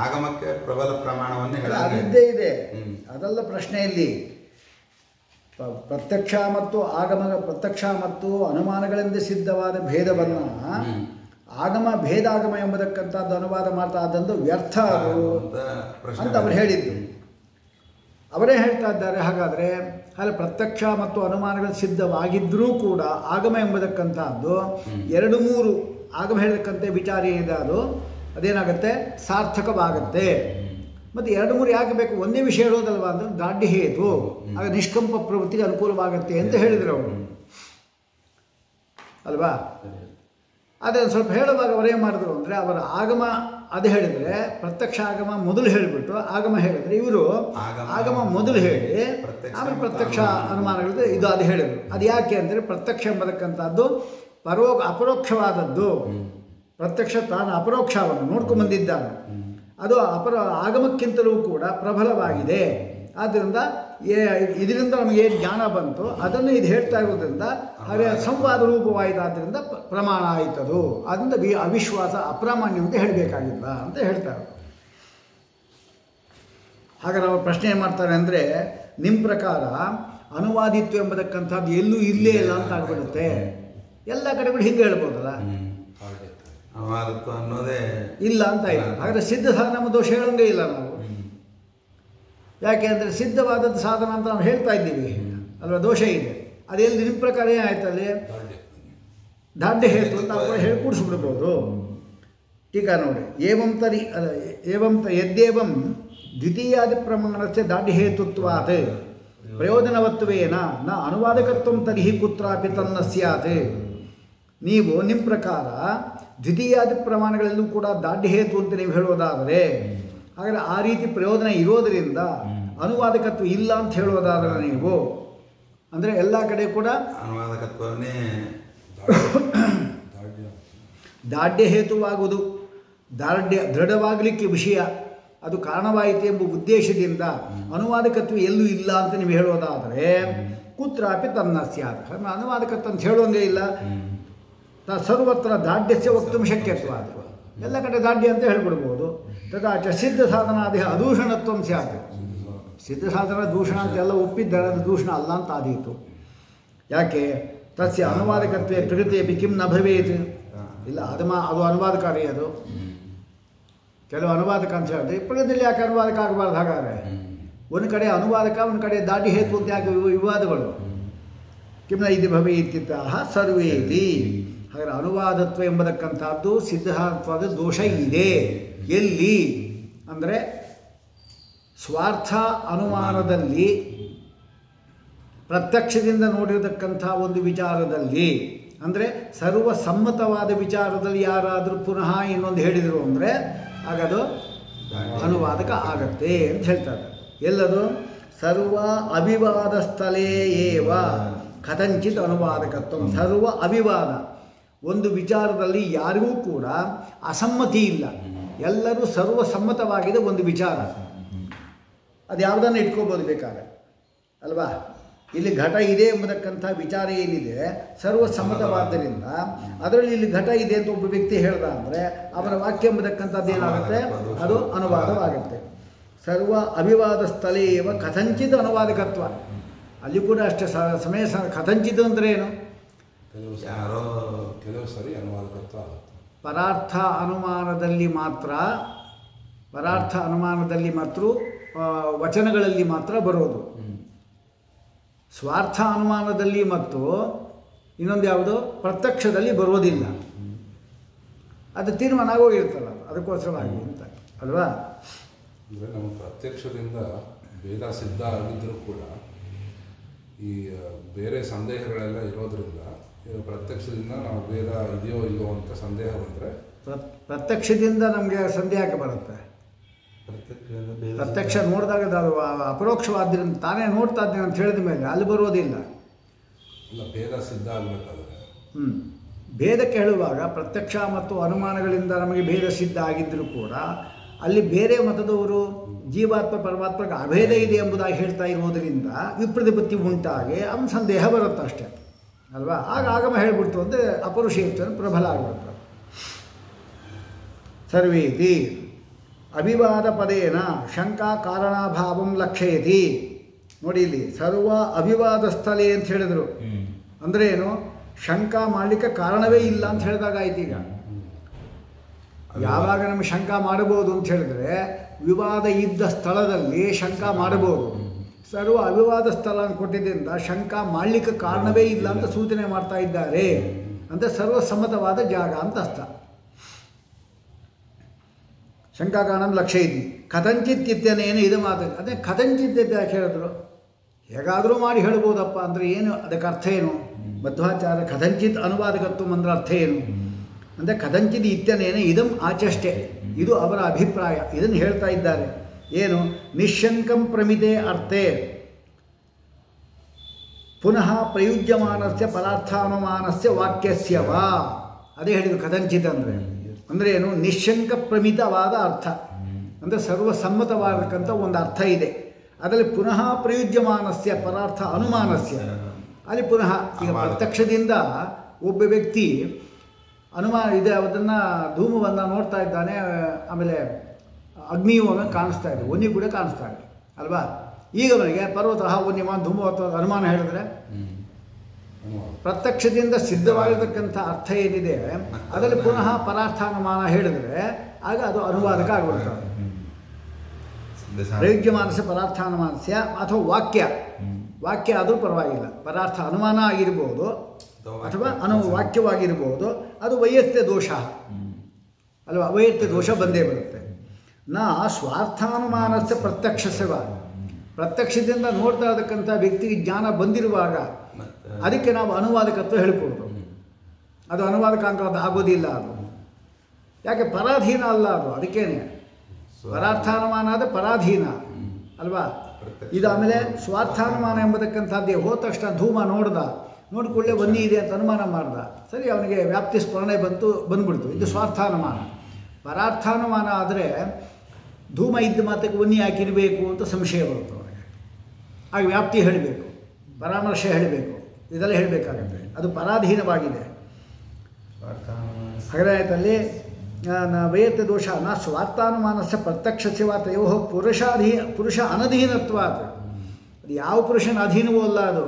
ಆಗಮಕ್ಕೆ ಪ್ರಬಲ ಪ್ರಮಾಣವನ್ನು ಅದಿದ್ದೇ ಇದೆ, ಅದೆಲ್ಲ ಪ್ರಶ್ನೆಯಲ್ಲಿ. ಪ್ರತ್ಯಕ್ಷ ಮತ್ತು ಪ್ರತ್ಯಕ್ಷ ಮತ್ತು ಅನುಮಾನಗಳಿಂದ ಸಿದ್ಧವಾದ ಭೇದವನ್ನು ಆಗಮ ಭೇದಾಗಮ ಎಂಬುದಕ್ಕಂಥದ್ದು ಅನುವಾದ ಮಾಡ್ತಾ ಆದಂದು ವ್ಯರ್ಥ ಅದು ಅಂತ ಅವರು ಹೇಳಿದ್ದು. ಅವರೇ ಹೇಳ್ತಾ ಇದ್ದಾರೆ. ಹಾಗಾದರೆ ಅಲ್ಲಿ ಪ್ರತ್ಯಕ್ಷ ಮತ್ತು ಅನುಮಾನಗಳು ಸಿದ್ಧವಾಗಿದ್ದರೂ ಕೂಡ ಆಗಮ ಎಂಬುದಕ್ಕಂಥದ್ದು 2-3 ಆಗಮ ಹೇಳತಕ್ಕಂಥ ವಿಚಾರ ಏನಿದೆ ಅದೇನಾಗುತ್ತೆ? ಸಾರ್ಥಕವಾಗುತ್ತೆ. ಮತ್ತು 2-3 ಯಾಕೆ ಬೇಕು? ಒಂದೇ ವಿಷಯ ಹೇಳೋದಲ್ವ ಅಂದರೆ ದಾಢ್ಯ ಹೇತು, ಆಗ ನಿಷ್ಕಂಪ ಪ್ರವೃತ್ತಿಗೆ ಅನುಕೂಲವಾಗುತ್ತೆ ಅಂತ ಹೇಳಿದರು ಅವರು, ಅಲ್ವಾ? ಆದರೆ ಸ್ವಲ್ಪ ಹೇಳುವಾಗ ಅವರೇನು ಮಾಡಿದ್ರು ಅಂದರೆ ಅವರ ಆಗಮ ಅದು ಹೇಳಿದರೆ ಪ್ರತ್ಯಕ್ಷ ಆಗಮ ಮೊದಲು ಹೇಳಿಬಿಟ್ಟು ಆಗಮ ಹೇಳಿದರೆ ಇವರು ಆಗಮ ಮೊದಲು ಹೇಳಿ ಆಮೇಲೆ ಪ್ರತ್ಯಕ್ಷ ಅನುಮಾನಗಳು ಇದು ಅದು ಹೇಳಿದರು. ಅದು ಯಾಕೆ ಅಂದರೆ ಪ್ರತ್ಯಕ್ಷ ಎಂಬತಕ್ಕಂಥದ್ದು ಅಪರೋಕ್ಷವಾದದ್ದು. ಪ್ರತ್ಯಕ್ಷ ತಾನು ಅಪರೋಕ್ಷವನ್ನು ನೋಡ್ಕೊಂಡ್ಬಂದಿದ್ದಾನೆ, ಅದು ಆಗಮಕ್ಕಿಂತಲೂ ಕೂಡ ಪ್ರಬಲವಾಗಿದೆ. ಆದ್ದರಿಂದ ಇದರಿಂದ ನಮಗೇನು ಜ್ಞಾನ ಬಂತು ಅದನ್ನು ಇದು ಹೇಳ್ತಾ ಇರೋದ್ರಿಂದ ಹಾಗೆ ಸಂವಾದ ರೂಪವಾಯಿತಾದ್ದರಿಂದ ಪ್ರಮಾಣ ಆಯಿತದು. ಅದರಿಂದ ಅವಿಶ್ವಾಸ ಅಪ್ರಾಮಾಣ್ಯ ಅಂತ ಹೇಳಬೇಕಾಗಿಲ್ಲ ಅಂತ ಹೇಳ್ತಾರೆ. ಹಾಗಾದ್ರೆ ಅವರು ಪ್ರಶ್ನೆ ಏನು ಮಾಡ್ತಾರೆ ಅಂದರೆ, ನಿಮ್ಮ ಪ್ರಕಾರ ಅನುವಾದಿತ್ವ ಎಂಬತಕ್ಕಂಥದ್ದು ಎಲ್ಲೂ ಇಲ್ಲೇ ಇಲ್ಲ ಅಂತ ಆಗ್ಬಿಡುತ್ತೆ. ಎಲ್ಲ ಕಡೆಗಳು ಹಿಂಗೆ ಹೇಳ್ಬೋದಲ್ಲ, ಅನುವಾದಿತ್ವ ಅನ್ನೋದೇ ಇಲ್ಲ ಅಂತ ಆಯಿತು. ಹಾಗಾದರೆ ಸಿದ್ಧ ಸಾಧನ ದೋಷ ಹೇಳೋಂಗೇ ಇಲ್ಲ ನಾವು. ಯಾಕೆ ಅಂದರೆ ಸಿದ್ಧವಾದದ್ದು ಸಾಧನ ಅಂತ ನಾವು ಹೇಳ್ತಾ ಇದ್ದೀವಿ ಅಲ್ವಾ? ದೋಷ ಇದೆ. ಅದೆಲ್ಲಿ ನಿಮ್ಮ ಪ್ರಕಾರ ಏನಾಯ್ತಲ್ಲಿ? ದಾಢ್ಯ ಹೇತು ಅಂತ ನಾವು ಹೇಳಿ ಕೂಡಿಸ್ಬಿಡ್ಬೋದು. ಟೀಕಾ ನೋಡಿ, ಯದ್ದೇವಂ ದ್ವಿತೀಯಾದಿ ಪ್ರಮಾಣಸ್ಯ ದಾಢ್ಯ ಹೇತುತ್ವಾತ್ ಪ್ರಯೋಜನವತ್ವೇನ ನ ಅನುವಾದಕತ್ವಂ ತರ್ಹಿ ಕುತ್ರಾಪಿ ತನ್ನ ಸ್ಯಾತ್. ನೀವು ನಿಮ್ಮ ಪ್ರಕಾರ ದ್ವಿತೀಯಾದಿ ಪ್ರಮಾಣಗಳಲ್ಲೂ ಕೂಡ ದಾಢ್ಯ ಹೇತು ಅಂತ ನೀವು ಹೇಳೋದಾದರೆ, ಹಾಗಾದರೆ ಆ ರೀತಿ ಪ್ರಯೋಜನ ಇರೋದರಿಂದ ಅನುವಾದಕತ್ವ ಇಲ್ಲ ಅಂತ ಹೇಳೋದಾದರೆ ನೀವು ಅಂದರೆ ಎಲ್ಲ ಕಡೆ ಕೂಡ ಅನುವಾದಕತ್ವನೇ ದಾಢ್ಯ ಹೇತುವಾಗುವುದು, ದೃಢವಾಗಲಿಕ್ಕೆ ವಿಷಯ ಅದು ಕಾರಣವಾಯಿತು ಎಂಬ ಉದ್ದೇಶದಿಂದ ಅನುವಾದಕತ್ವ ಎಲ್ಲೂ ಇಲ್ಲ ಅಂತ ನೀವು ಹೇಳೋದಾದರೆ ಕುತ್ರಾಪಿ ತನ್ನ ಸ್ಯಾತ್. ಅನುವಾದಕತ್ವ ಅಂತ ಹೇಳೋಂಗೇ ಇಲ್ಲ. ಸರ್ವತ್ರ ದಾಢ್ಯಸ್ಯ ವಕ್ತು ಶಕ್ಯತ್ವ, ಅದು ಎಲ್ಲ ಕಡೆ ದಾಢ್ಯ ಅಂತ ಹೇಳ್ಬಿಡ್ಬೋದು. ತದಾಚ ಸಿದ್ಧ ಸಾಧನಾದಿ ಅದೂಷಣತ್ವ ಸ್ಯಾತ್. ಸಿದ್ಧ ಸಾಧನ ದೂಷಣ ಅಂತೆಲ್ಲ ಒಪ್ಪಿದ್ದಾರೆ, ಅದು ದೂಷಣ ಅಲ್ಲ ಅಂತ ಆದೀತು. ಯಾಕೆ? ತಸ್ಯ ಅನುವಾದಕತ್ವೇ ಪ್ರಗತಿಯಪಿ ಕಿಂ ನ ಭವೇತ್. ಇಲ್ಲ, ಅದು ಅನುವಾದಕಾರಿ. ಅದು ಕೆಲವು ಅನುವಾದಕ ಅಂತ ಹೇಳಿದ್ರೆ ಪ್ರಗತಿಯಲ್ಲಿ ಯಾಕೆ ಅನುವಾದಕ ಆಗಬಾರ್ದು? ಹಾಗಾದರೆ ಒಂದು ಕಡೆ ಅನುವಾದಕ, ಒಂದು ಕಡೆ ದಾಢ್ಯ ಹೇತು ಅಂತ ಯಾಕೆ ವಿವಾದಗಳು? ಕಿಮ್ನ ಇದು ಭವೇತ್ಯಿತಃ ಸರ್ವೇತಿ. ಹಾಗಾದರೆ ಅನುವಾದತ್ವ ಎಂಬತಕ್ಕಂಥದ್ದು ಸಿದ್ಧಾಂತವಾದ ದೋಷ ಇದೆ. ಎಲ್ಲಿ ಅಂದರೆ ಸ್ವಾರ್ಥ ಅನುಮಾನದಲ್ಲಿ ಪ್ರತ್ಯಕ್ಷದಿಂದ ನೋಡಿರತಕ್ಕಂಥ ಒಂದು ವಿಚಾರದಲ್ಲಿ, ಅಂದರೆ ಸರ್ವಸಮ್ಮತವಾದ ವಿಚಾರದಲ್ಲಿ ಯಾರಾದರೂ ಪುನಃ ಇನ್ನೊಂದು ಹೇಳಿದರು ಅಂದರೆ ಆಗದು ಅನುವಾದಕ ಆಗತ್ತೆ ಅಂತ ಹೇಳ್ತಾರೆ. ಎಲ್ಲದು ಸರ್ವ ಅವಿವಾದ ಸ್ಥಳೇ ಏವ ಕಥಂಚಿತ್ ಅನುವಾದಕತ್ವ. ಸರ್ವ ಅವಿವಾದ, ಒಂದು ವಿಚಾರದಲ್ಲಿ ಯಾರಿಗೂ ಕೂಡ ಅಸಮ್ಮತಿ ಇಲ್ಲ, ಎಲ್ಲರೂ ಸರ್ವಸಮ್ಮತವಾಗಿದೆ ಒಂದು ವಿಚಾರ. ಅದು ಯಾವುದನ್ನು ಇಟ್ಕೋಬೋದು ಬೇಕಾದ್ರೆ ಅಲ್ವಾ? ಇಲ್ಲಿ ಘಟ ಇದೆ ಎಂಬುದಕ್ಕಂಥ ವಿಚಾರ ಏನಿದೆ ಸರ್ವಸಮ್ಮತವಾದ್ದರಿಂದ ಅದರಲ್ಲಿ ಇಲ್ಲಿ ಘಟ ಇದೆ ಅಂತ ಒಬ್ಬ ವ್ಯಕ್ತಿ ಹೇಳ್ದ ಅಂದರೆ ಅವರ ವಾಕ್ಯ ಎಂಬುದಕ್ಕಂಥದ್ದು ಏನಾಗುತ್ತೆ? ಅದು ಅನುವಾದವಾಗುತ್ತೆ. ಸರ್ವ ಅವಿವಾದ ಸ್ಥಳೇ ಏವ ಕಥಂಚಿತ್ ಅನುವಾದಕತ್ವ. ಅಲ್ಲಿ ಕೂಡ ಅಷ್ಟೇ ಸಮಯ ಕಥಂಚಿತ್ ಅಂದರೆ ಏನು? ಕೆಲವು ಸರಿ ಅನುವಾದಕತ್ವ ಆಗುತ್ತೆ. ಪರಾರ್ಥ ಅನುಮಾನದಲ್ಲಿ ಮಾತ್ರ ವಚನಗಳಲ್ಲಿ ಮಾತ್ರ ಬರೋದು. ಸ್ವಾರ್ಥ ಅನುಮಾನದಲ್ಲಿ ಮತ್ತು ಇನ್ನೊಂದು ಯಾವುದು ಪ್ರತ್ಯಕ್ಷದಲ್ಲಿ ಬರೋದಿಲ್ಲ. ಅದು ತೀರ್ಮಾನ ಆಗೋಗಿರ್ತಲ್ಲ, ಅದಕ್ಕೋಸ್ಕರವಾಗಿ ಅಂತ ಅಲ್ವಾ? ಅಂದರೆ ನಮ್ಮ ಪ್ರತ್ಯಕ್ಷದಿಂದ ಭೇದ ಸಿದ್ಧ ಆಗಿದ್ದರೂ ಕೂಡ ಈ ಬೇರೆ ಸಂದೇಹಗಳೆಲ್ಲ ಇರೋದರಿಂದ ಪ್ರತ್ಯಕ್ಷದಿಂದ ನಾವು ಭೇದ ಇದೆಯೋ ಇಲ್ಲವೋ ಅಂತ ಸಂದೇಹ ಬಂದರೆ ಪ್ರತ್ಯಕ್ಷದಿಂದ ನಮಗೆ ಸಂದೇಹಕ್ಕೆ ಬರುತ್ತೆ. ಪ್ರತ್ಯಕ್ಷ ನೋಡಿದಾಗ ಅದು ಅಪರೋಕ್ಷವಾದ್ದರಿಂದ ತಾನೇ ನೋಡ್ತಾ ಇದ್ದೇನೆ ಅಂತ ಹೇಳಿದ ಮೇಲೆ ಅಲ್ಲಿ ಬರೋದಿಲ್ಲ. ಇಲ್ಲ, ಭೇದ ಸಿದ್ಧ ಆಗಬೇಕಾದ್ರೆ ಭೇದಕ್ಕೆ ಹೇಳುವಾಗ ಪ್ರತ್ಯಕ್ಷ ಮತ್ತು ಅನುಮಾನಗಳಿಂದ ನಮಗೆ ಭೇದ ಸಿದ್ಧ ಆಗಿದ್ದರೂ ಕೂಡ ಅಲ್ಲಿ ಬೇರೆ ಮತದವರು ಜೀವಾತ್ಮ ಪರಮಾತ್ಮಕ್ಕೆ ಅಭೇದ ಇದೆ ಎಂಬುದಾಗಿ ಹೇಳ್ತಾ ಇರುವುದರಿಂದ ವಿಪ್ರತಿಪತ್ತಿ ಉಂಟಾಗಿ ಅವನ ಸಂದೇಹ ಬರುತ್ತೆ ಅಷ್ಟೇ ಅಲ್ವಾ. ಆಗ ಆಗಮ ಹೇಳ್ಬಿಡ್ತು ಅಂದರೆ ಅಪರುಷೇತ್ವನ ಪ್ರಬಲ ಆಗಿಬಿಡ್ತು. ಸರ್ವೇತಿ ಅವಿವಾದ ಪದೇನ ಶಂಕಾ ಕಾರಣಾಭಾವಂ ಲಕ್ಷಯತಿ. ನೋಡಿ ಇಲ್ಲಿ ಸರ್ವ ಅವಿವಾದ ಸ್ಥಳೇ ಅಂತ ಹೇಳಿದರು. ಅಂದರೆ ಏನು? ಶಂಕಾ ಮಾಡಲಿಕ್ಕೆ ಕಾರಣವೇ ಇಲ್ಲ ಅಂತ ಹೇಳಿದಾಗ ಆಯ್ತು. ಈಗ ಯಾವಾಗ ನಮಗೆ ಶಂಕಾ ಮಾಡಬಹುದು ಅಂತ ಹೇಳಿದ್ರೆ ವಿವಾದ ಇದ್ದ ಸ್ಥಳದಲ್ಲಿ ಶಂಕಾ ಮಾಡಬಹುದು. ಸರ್ವ ಅವಿವಾದ ಸ್ಥಳ ಅಂತ ಕೊಟ್ಟಿದ್ದರಿಂದ ಶಂಕಾ ಮಾಡಲಿಕ್ಕೆ ಕಾರಣವೇ ಇಲ್ಲ ಅಂತ ಸೂಚನೆ ಮಾಡ್ತಾ ಇದ್ದಾರೆ. ಅಂದರೆ ಸರ್ವಸಮ್ಮತವಾದ ಜಾಗ ಅಂತ ಅರ್ಥ. ಶಂಕಾ ಕಾರಣ ಲಕ್ಷ್ಯ ಇದ್ದಿ ಕಥಂಚಿತ್ ಇತ್ಯನೇನು ಇದು ಮಾತು. ಅದೇ ಕಥಂಚಿತ್ ಯಾಕೆ ಹೇಳಿದ್ರು? ಹೇಗಾದರೂ ಮಾಡಿ ಹೇಳ್ಬೋದಪ್ಪ ಅಂದರೆ ಏನು ಅದಕ್ಕೆ ಅರ್ಥ ಏನು? ಮಧ್ವಾಚಾರ್ಯ ಕಥಂಚಿತ್ ಅನುವಾದಕತ್ವ ಅಂದ್ರೆ ಅರ್ಥ ಏನು ಅಂದರೆ ಕಥಂಚಿತ್ ಇತ್ಯನೇನ ಇದಂ ಆಚಷ್ಟೆ, ಇದು ಅವರ ಅಭಿಪ್ರಾಯ. ಇದನ್ನು ಹೇಳ್ತಾ ಇದ್ದಾರೆ. ಏನು? ನಿಶಂಕಂ ಪ್ರಮಿತೆ ಅರ್ಥೆ ಪುನಃ ಪ್ರಯುಜ್ಯಮಾನಸ್ಯ ಪರಾರ್ಥಾನುಮಾನಸ್ಯ ವಾಕ್ಯಸ್ಯ ವಾ. ಅದೇ ಹೇಳಿದ್ರು ಕಥಂಚಿತ್ ಅಂದರೆ ಏನು? ನಿಶಂಕ ಪ್ರಮಿತವಾದ ಅರ್ಥ ಅಂದರೆ ಸರ್ವಸಮ್ಮತವಾಗತಕ್ಕಂಥ ಒಂದು ಅರ್ಥ ಇದೆ. ಅದರಲ್ಲಿ ಪುನಃ ಪ್ರಯುಜ್ಯಮಾನಸ್ಯ ಪರಾರ್ಥ ಅನುಮಾನಸ್ಯ, ಅಲ್ಲಿ ಪುನಃ ಈಗ ಪ್ರತ್ಯಕ್ಷದಿಂದ ಒಬ್ಬ ವ್ಯಕ್ತಿ ಅನುಮಾನ ಇದೆ, ಅದನ್ನು ಧೂಮವನ್ನು ನೋಡ್ತಾ ಇದ್ದಾನೆ, ಆಮೇಲೆ ಅಗ್ನಿಯು ಅವನಿಗೆ ಕಾಣಿಸ್ತಾ ಇದೆ, ಒನ್ನಿ ಕೂಡ ಕಾಣಿಸ್ತಾ ಇದೆ ಅಲ್ವಾ. ಈಗ ಅವನಿಗೆ ಪರ್ವತಃ ವನ್ಯಮಾನ ಧೂಮವತ್ವ ಅನುಮಾನ ಹೇಳಿದ್ರೆ ಪ್ರತ್ಯಕ್ಷದಿಂದ ಸಿದ್ಧವಾಗಿರ್ತಕ್ಕಂಥ ಅರ್ಥ ಏನಿದೆ ಅದರಲ್ಲಿ ಪುನಃ ಪರಾರ್ಥಾನುಮಾನ ಹೇಳಿದರೆ ಆಗ ಅದು ಅನುವಾದಕ ಆಗಿಬಿಡ್ತದೆ. ಪ್ರಯುಜ್ಯಮಾನಸ್ಯ ಪರಾರ್ಥಾನುಮಾನಸ್ಯ ಅಥವಾ ವಾಕ್ಯ ಆದರೂ ಪರವಾಗಿಲ್ಲ. ಪರಾರ್ಥ ಅನುಮಾನ ಆಗಿರ್ಬೋದು ಅಥವಾ ವಾಕ್ಯವಾಗಿರ್ಬೋದು. ಅದು ವೈಯತ್ಯ ದೋಷ ಅಲ್ವಾ. ವೈಯತ್ಯ ದೋಷ ಬಂದೇ ಬರುತ್ತೆ. ನಾ ಸ್ವಾರ್ಥಾನುಮಾನಸ್ಯ ಪ್ರತ್ಯಕ್ಷಸ್ಯವ. ಪ್ರತ್ಯಕ್ಷದಿಂದ ನೋಡ್ತಾ ಇರತಕ್ಕಂಥ ವ್ಯಕ್ತಿಗೆ ಜ್ಞಾನ ಬಂದಿರುವಾಗ ಅದಕ್ಕೆ ನಾವು ಅನುವಾದಕತ್ವ ಹೇಳ್ಕೊಡ್ದು. ಅದು ಅನುವಾದಕಾಂಕ ಆಗೋದಿಲ್ಲ. ಅದು ಯಾಕೆ? ಪರಾಧೀನ ಅಲ್ಲ ಅದು. ಅದಕ್ಕೇನೆ ಪರಾರ್ಥಾನುಮಾನ ಆದರೆ ಪರಾಧೀನ ಅಲ್ವಾ. ಇದು ಆಮೇಲೆ ಸ್ವಾರ್ಥಾನುಮಾನ ಎಂಬತಕ್ಕಂಥದ್ದೇ. ಹೋದ ತಕ್ಷಣ ಧೂಮ ನೋಡಿಕೊಳ್ಳೆ ವನ್ನಿ ಇದೆ ಅಂತ ಅನುಮಾನ ಮಾಡ್ದ, ಸರಿ ಅವನಿಗೆ ವ್ಯಾಪ್ತಿ ಸ್ಮರಣೆ ಬಂದ್ಬಿಡ್ತು. ಇದು ಸ್ವಾರ್ಥಾನುಮಾನ. ಪರಾರ್ಥಾನುಮಾನ ಆದರೆ ಧೂಮ ಇದ್ದ ಮಾತಕ್ಕೆ ವನ್ನಿ ಹಾಕಿರಬೇಕು ಅಂತ ಸಂಶಯ ಬರುತ್ತೆ ಅವನಿಗೆ. ಆಗ ವ್ಯಾಪ್ತಿ ಹೇಳಬೇಕು, ಪರಾಮರ್ಶೆ ಹೇಳಬೇಕು, ಇದೆಲ್ಲ ಹೇಳಬೇಕಾಗತ್ತೆ. ಅದು ಪರಾಧೀನವಾಗಿದೆ. ಹಾಗಾದಲ್ಲಿ ವೈಯತ್ಯ ದೋಷ ನ ಸ್ವಾರ್ಥಾನುಮಾನಸ್ಯ ಪ್ರತ್ಯಕ್ಷಸ್ಯ ವಾ ತಯೋಃ ಪುರುಷ ಅನಧೀನತ್ವಾತ್. ಅದು ಯಾವ ಪುರುಷನ ಅಧೀನವೂ ಅಲ್ಲ ಅದು.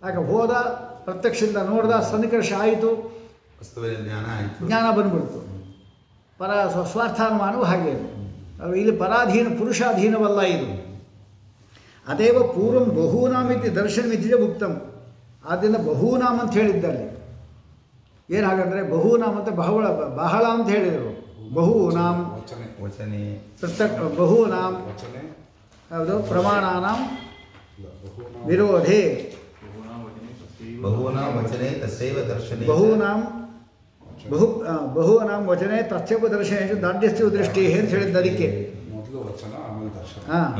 ಆಗ ಹೋದ, ಪ್ರತ್ಯಕ್ಷದಿಂದ ನೋಡ್ದ, ಸನ್ನಿಕರ್ಷ ಆಯಿತು, ಜ್ಞಾನ ಬಂದ್ಬಿಡ್ತು. ಸ್ವಾರ್ಥಾನುಮಾನವು ಹಾಗೆ. ಇಲ್ಲಿ ಪರಾಧೀನ ಪುರುಷಾಧೀನವಲ್ಲ ಇದು. ಅದೇವ ಪೂರ್ವಂ ಬಹೂನಾಮ್ ಇತಿ ದರ್ಶನಮಿತಿ ಉಕ್ತಂ. ಆದ್ದರಿಂದ ಬಹೂನಾಮ್ ಅಂತ ಹೇಳಿದ್ದಲ್ಲಿ ಏನು ಹಾಗಂದರೆ ಬಹೂನಾಮ್ ಅಂತ ಬಹಳ ಅಂತ ಹೇಳಿದರು. ಬಹೂನಾಮ್ ಬಹೂನಾಮ್ ಯಾವುದು? ಪ್ರಮಾಣಾನಾಂ ವಿರೋಧೇ ಬಹೂನಾಂ ವಚನೆ ತಸ್ಯವ ದರ್ಶನೇಶು ದಾಢ್ಯಸ್ಯ ದೃಷ್ಟಿ ಅಂತ ಹೇಳಿದ್ದು. ಅದಕ್ಕೆ ಹಾಂ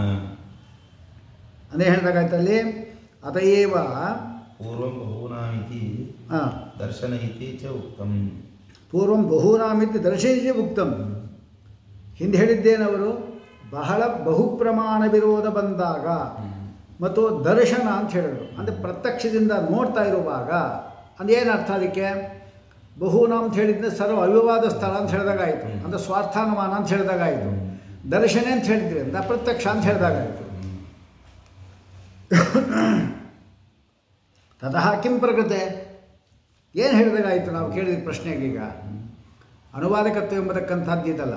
ಅದೇ ಹೇಳಿದಾಗಾಯ್ತಲ್ಲಿ. ಅತಯೇವ ಪೂರ್ವಂ ಬಹೂನಾಮಿತಿ ದರ್ಶನ ಇತಿ ಚ ಉಕ್ತಂ. ಪೂರ್ವಂ ಬಹೂನಾಮಿತಿ ದರ್ಶನ ಉಕ್ತಂ. ಹಿಂದೆ ಹೇಳಿದ್ದೇನವರು ಬಹುಪ್ರಮಾಣ ವಿರೋಧ ಬಂದಾಗ ಮತ್ತು ದರ್ಶನ ಅಂತ ಹೇಳಿದ್ರು. ಅಂದರೆ ಪ್ರತ್ಯಕ್ಷದಿಂದ ನೋಡ್ತಾ ಇರುವಾಗ ಅಂದೇನು ಅರ್ಥ? ಅದಕ್ಕೆ ಬಹುನಾಮ ಅಂತ ಹೇಳಿದ್ರೆ ಸರ್ವ ಅವಿವಾದ ಸ್ಥಳ ಅಂತ ಹೇಳಿದಾಗಾಯಿತು. ಅಂದರೆ ಸ್ವಾರ್ಥಾನುಮಾನ ಅಂತ ಹೇಳಿದಾಗಾಯಿತು. ದರ್ಶನ ಅಂತ ಹೇಳಿದ್ರಿ ಅಂತ ಪ್ರತ್ಯಕ್ಷ ಅಂತ ಹೇಳಿದಾಗಾಯಿತು. ತತಃ ಕಿಂ ಪ್ರಕೃತೆ ಏನು ಹೇಳಿದಾಗಾಯಿತು? ನಾವು ಕೇಳಿದ ಪ್ರಶ್ನೆಗೆ ಈಗ ಅನುವಾದಕತ್ವ ಎಂಬತಕ್ಕಂಥದ್ದು ಇದಲ್ಲ,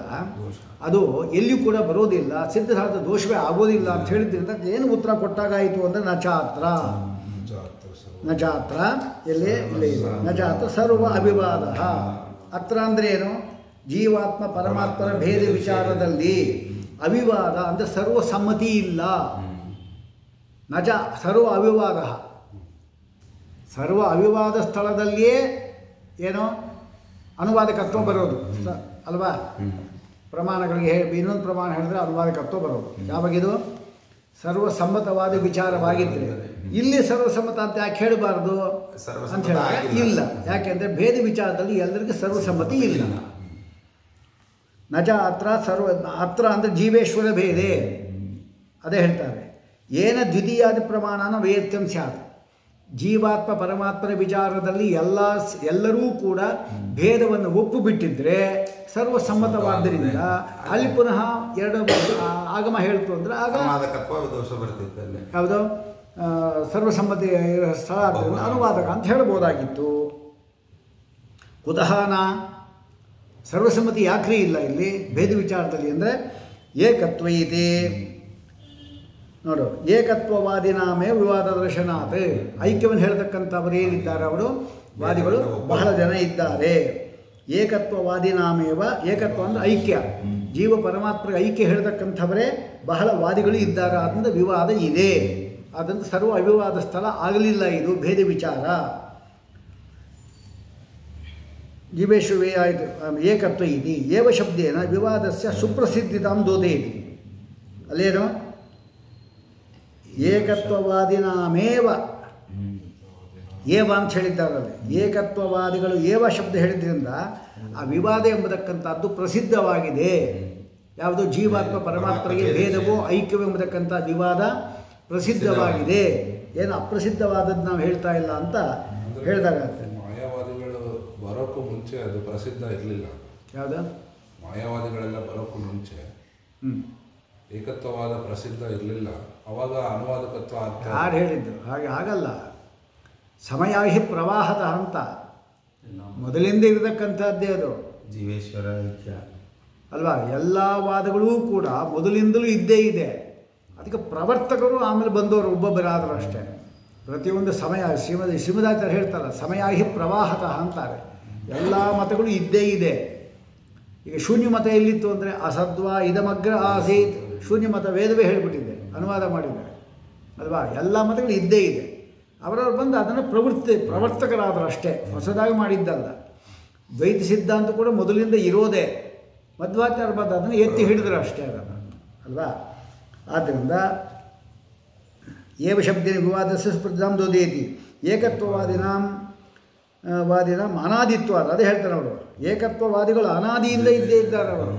ಅದು ಎಲ್ಲಿಯೂ ಕೂಡ ಬರೋದಿಲ್ಲ, ಸಿದ್ಧರಾದ ದೋಷವೇ ಆಗೋದಿಲ್ಲ ಅಂತ ಹೇಳಿದ್ರಿಂದ ಏನು ಉತ್ತರ ಕೊಟ್ಟಾಗಾಯಿತು ಅಂದರೆ ನಚಾತ್ರ ಎಲ್ಲಿ ಇಲ್ಲಿ ನಚಾತ್ರ ಸರ್ವ ಅವಿವಾದ. ಅತ್ರ ಅಂದರೆ ಏನು? ಜೀವಾತ್ಮ ಪರಮಾತ್ಮರ ಭೇದ ವಿಚಾರದಲ್ಲಿ ಅವಿವಾದ ಅಂದರೆ ಸರ್ವ ಸಮ್ಮತಿ ಇಲ್ಲ. ನಚ ಸರ್ವ ಅವಿವಾದ. ಸರ್ವ ಅವಿವಾದ ಸ್ಥಳದಲ್ಲಿಯೇ ಏನೋ ಅನುವಾದಕತ್ವ ಬರೋದು ಅಲ್ವಾ. ಪ್ರಮಾಣಗಳಿಗೆ ಇನ್ನೊಂದು ಪ್ರಮಾಣ ಹೇಳಿದ್ರೆ ಅನುವಾದಕತ್ವ ಬರೋದು. ಯಾವಾಗಿದು? ಸರ್ವಸಮ್ಮತವಾದ ವಿಚಾರವಾಗಿದ್ದರೆ ಇಲ್ಲಿ ಸರ್ವಸಮ್ಮತ ಅಂತ ಯಾಕೆ ಹೇಳಬಾರ್ದು ಅಂತ ಹೇಳಿದ್ರೆ ಇಲ್ಲ. ಯಾಕೆಂದರೆ ಭೇದ ವಿಚಾರದಲ್ಲಿ ಎಲ್ಲರಿಗೂ ಸರ್ವಸಮ್ಮತಿ ಇಲ್ಲ. ನಜ ಅತ್ರ ಅಂದರೆ ಜೀವೇಶ್ವರ ಭೇದೆ ಅದೇ ಹೇಳ್ತಾರೆ. ಏನ ದ್ವಿತೀಯಾದಿ ಪ್ರಮಾಣನ ವೈಯತ್ಯಂ ಸ್ಯಾತ್. ಜೀವಾತ್ಮ ಪರಮಾತ್ಮನ ವಿಚಾರದಲ್ಲಿ ಎಲ್ಲರೂ ಕೂಡ ಭೇದವನ್ನು ಒಪ್ಪು ಬಿಟ್ಟಿದ್ರೆ ಸರ್ವಸಮ್ಮತವಾದ್ದರಿಂದ ಅಲ್ಲಿ ಪುನಃ ಎರಡು ಆಗಮ ಹೇಳ್ತು ಅಂದರೆ ಆಗ ಯಾವುದು ಸರ್ವಸಮ್ಮತಿ ಸ್ಥಳ ಆದ್ದರಿಂದ ಅನುವಾದಕ ಅಂತ ಹೇಳ್ಬೋದಾಗಿತ್ತು. ಕುತಃ ಸರ್ವಸಮ್ಮತಿ ಯಾಕ್ರಿ ಇಲ್ಲ ಇಲ್ಲಿ ಭೇದ ವಿಚಾರದಲ್ಲಿ ಅಂದರೆ ಏಕತ್ವ ಇದೆ ನೋಡು. ಏಕತ್ವವಾದಿನಾಮೇ ವಿವಾದ ದರ್ಶನಾತ್. ಐಕ್ಯವನ್ನು ಹೇಳ್ತಕ್ಕಂಥವ್ರು ಏನಿದ್ದಾರೆ ಅವರು ವಾದಿಗಳು ಬಹಳ ಜನ ಇದ್ದಾರೆ. ಏಕತ್ವವಾದಿನಾಮೇವ, ಏಕತ್ವ ಅಂದರೆ ಐಕ್ಯ, ಜೀವ ಪರಮಾತ್ಮ ಐಕ್ಯ ಹೇಳ್ತಕ್ಕಂಥವರೇ ಬಹಳ ವಾದಿಗಳು ಇದ್ದಾರೆ. ಆದ್ದರಿಂದ ವಿವಾದ ಇದೆ. ಆದ್ದರಿಂದ ಸರ್ವ ಅವಿವಾದ ಸ್ಥಳ ಆಗಲಿಲ್ಲ ಇದು ಭೇದ ವಿಚಾರ. ಜೀವೇಶ್ವರೇ ಆಯಿತು ಏಕತ್ವ ಇತಿ ಏವ ಶಬ್ದೇನ ವಿವಾದಸ್ಯ ಸುಪ್ರಸಿದ್ಧಿತಾಂ ದೋದಯತಿ. ಅಲ್ಲೇನು ಏಕತ್ವವಾದಿನಾಮೇವ ಏವ ಅಂತ ಹೇಳಿದ್ದಾರಲ್ಲಿ ಏಕತ್ವವಾದಿಗಳು ಏವ ಶಬ್ದ ಹೇಳಿದ್ರಿಂದ ಆ ವಿವಾದ ಎಂಬತಕ್ಕಂಥದ್ದು ಪ್ರಸಿದ್ಧವಾಗಿದೆ. ಯಾವುದು ಜೀವಾತ್ಮ ಪರಮಾತ್ಮರಿಗೆ ಭೇದವೋ ಐಕ್ಯವೆಂಬತಕ್ಕಂಥ ವಿವಾದ ಪ್ರಸಿದ್ಧವಾಗಿದೆ. ಏನು ಅಪ್ರಸಿದ್ಧವಾದದ್ದು ನಾವು ಹೇಳ್ತಾ ಇಲ್ಲ ಅಂತ ಹೇಳಿದಾಗ ಮಾಯಾವಾದಿಗಳು ಬರೋಕ್ಕೂ ಮುಂಚೆ ಅದು ಪ್ರಸಿದ್ಧ ಇರಲಿಲ್ಲ. ಯಾವುದು ಮಾಯಾವಾದಿಗಳೆಲ್ಲ ಬರೋಕ್ಕೂ ಮುಂಚೆ ಏಕತ್ವವಾದ ಪ್ರಸಿದ್ಧ ಇರಲಿಲ್ಲ. ಅವಾಗ ಅನುವಾದಕತ್ವ ಆಗ್ತದೆ. ಯಾರು ಹೇಳಿದ್ದು ಹಾಗೆ ಆಗಲ್ಲ. ಸಮಯಾಹಿ ಪ್ರವಾಹದ ಅಂತ ಮೊದಲಿಂದ ಇರತಕ್ಕಂಥದ್ದೇ ಅದು ಜೀವೇಶ್ವರ ಐಕ್ಯ ಅಲ್ವಾ. ಎಲ್ಲ ವಾದಗಳೂ ಕೂಡ ಮೊದಲಿಂದಲೂ ಇದ್ದೇ ಇದೆ. ಅದಕ್ಕೆ ಪ್ರವರ್ತಕರು ಆಮೇಲೆ ಬಂದವರು ಒಬ್ಬೊಬ್ಬರಾದರು ಅಷ್ಟೇ. ಪ್ರತಿಯೊಂದು ಸಮಯ ಶ್ರೀಮದಾಚಾರ್ಯ ಹೇಳ್ತಾರಲ್ಲ ಸಮಯಾಹಿ ಪ್ರವಾಹತಃ ಅಂತಾರೆ. ಎಲ್ಲ ಮತಗಳು ಇದ್ದೇ ಇದೆ. ಈಗ ಶೂನ್ಯ ಮತ ಎಲ್ಲಿತ್ತು ಅಂದರೆ ಅಸದ್ವಾ ಇದಮಗ್ರ ಆಸೀತ್. ಶೂನ್ಯ ಮತ ವೇದವೇ ಹೇಳಿಬಿಟ್ಟಿದೆ, ಅನುವಾದ ಮಾಡಿದ್ದಾರೆ ಅಲ್ವಾ. ಎಲ್ಲ ಮತಗಳು ಇದ್ದೇ ಇದೆ. ಅವರವ್ರು ಬಂದು ಅದನ್ನು ಪ್ರವರ್ತಕರಾದರು ಅಷ್ಟೇ, ಹೊಸದಾಗಿ ಮಾಡಿದ್ದಲ್ಲ. ದ್ವೈತ ಸಿದ್ಧಾಂತ ಕೂಡ ಮೊದಲಿಂದ ಇರೋದೇ. ಮಧ್ವಾಚಾರ್ಯ ಬಂದು ಅದನ್ನು ಎತ್ತಿ ಹಿಡಿದ್ರು ಅಷ್ಟೇ ಅದನ್ನು ಅಲ್ವಾ. ಆದ್ದರಿಂದ ಏವ ಶಬ್ದೇನ ವಿವಾದಸ್ಯ ಸ್ಪರ್ಧಾಂ ದೋದಯತಿ ಏಕತ್ವವಾದಿನಾಂ ಅನಾದಿತ್ವ ಅದೇ ಹೇಳ್ತಾರೆ ಅವರು. ಏಕತ್ವವಾದಿಗಳು ಅನಾದಿಯಿಂದ ಇದ್ದೇ ಇದ್ದಾರೆ ಅವರು.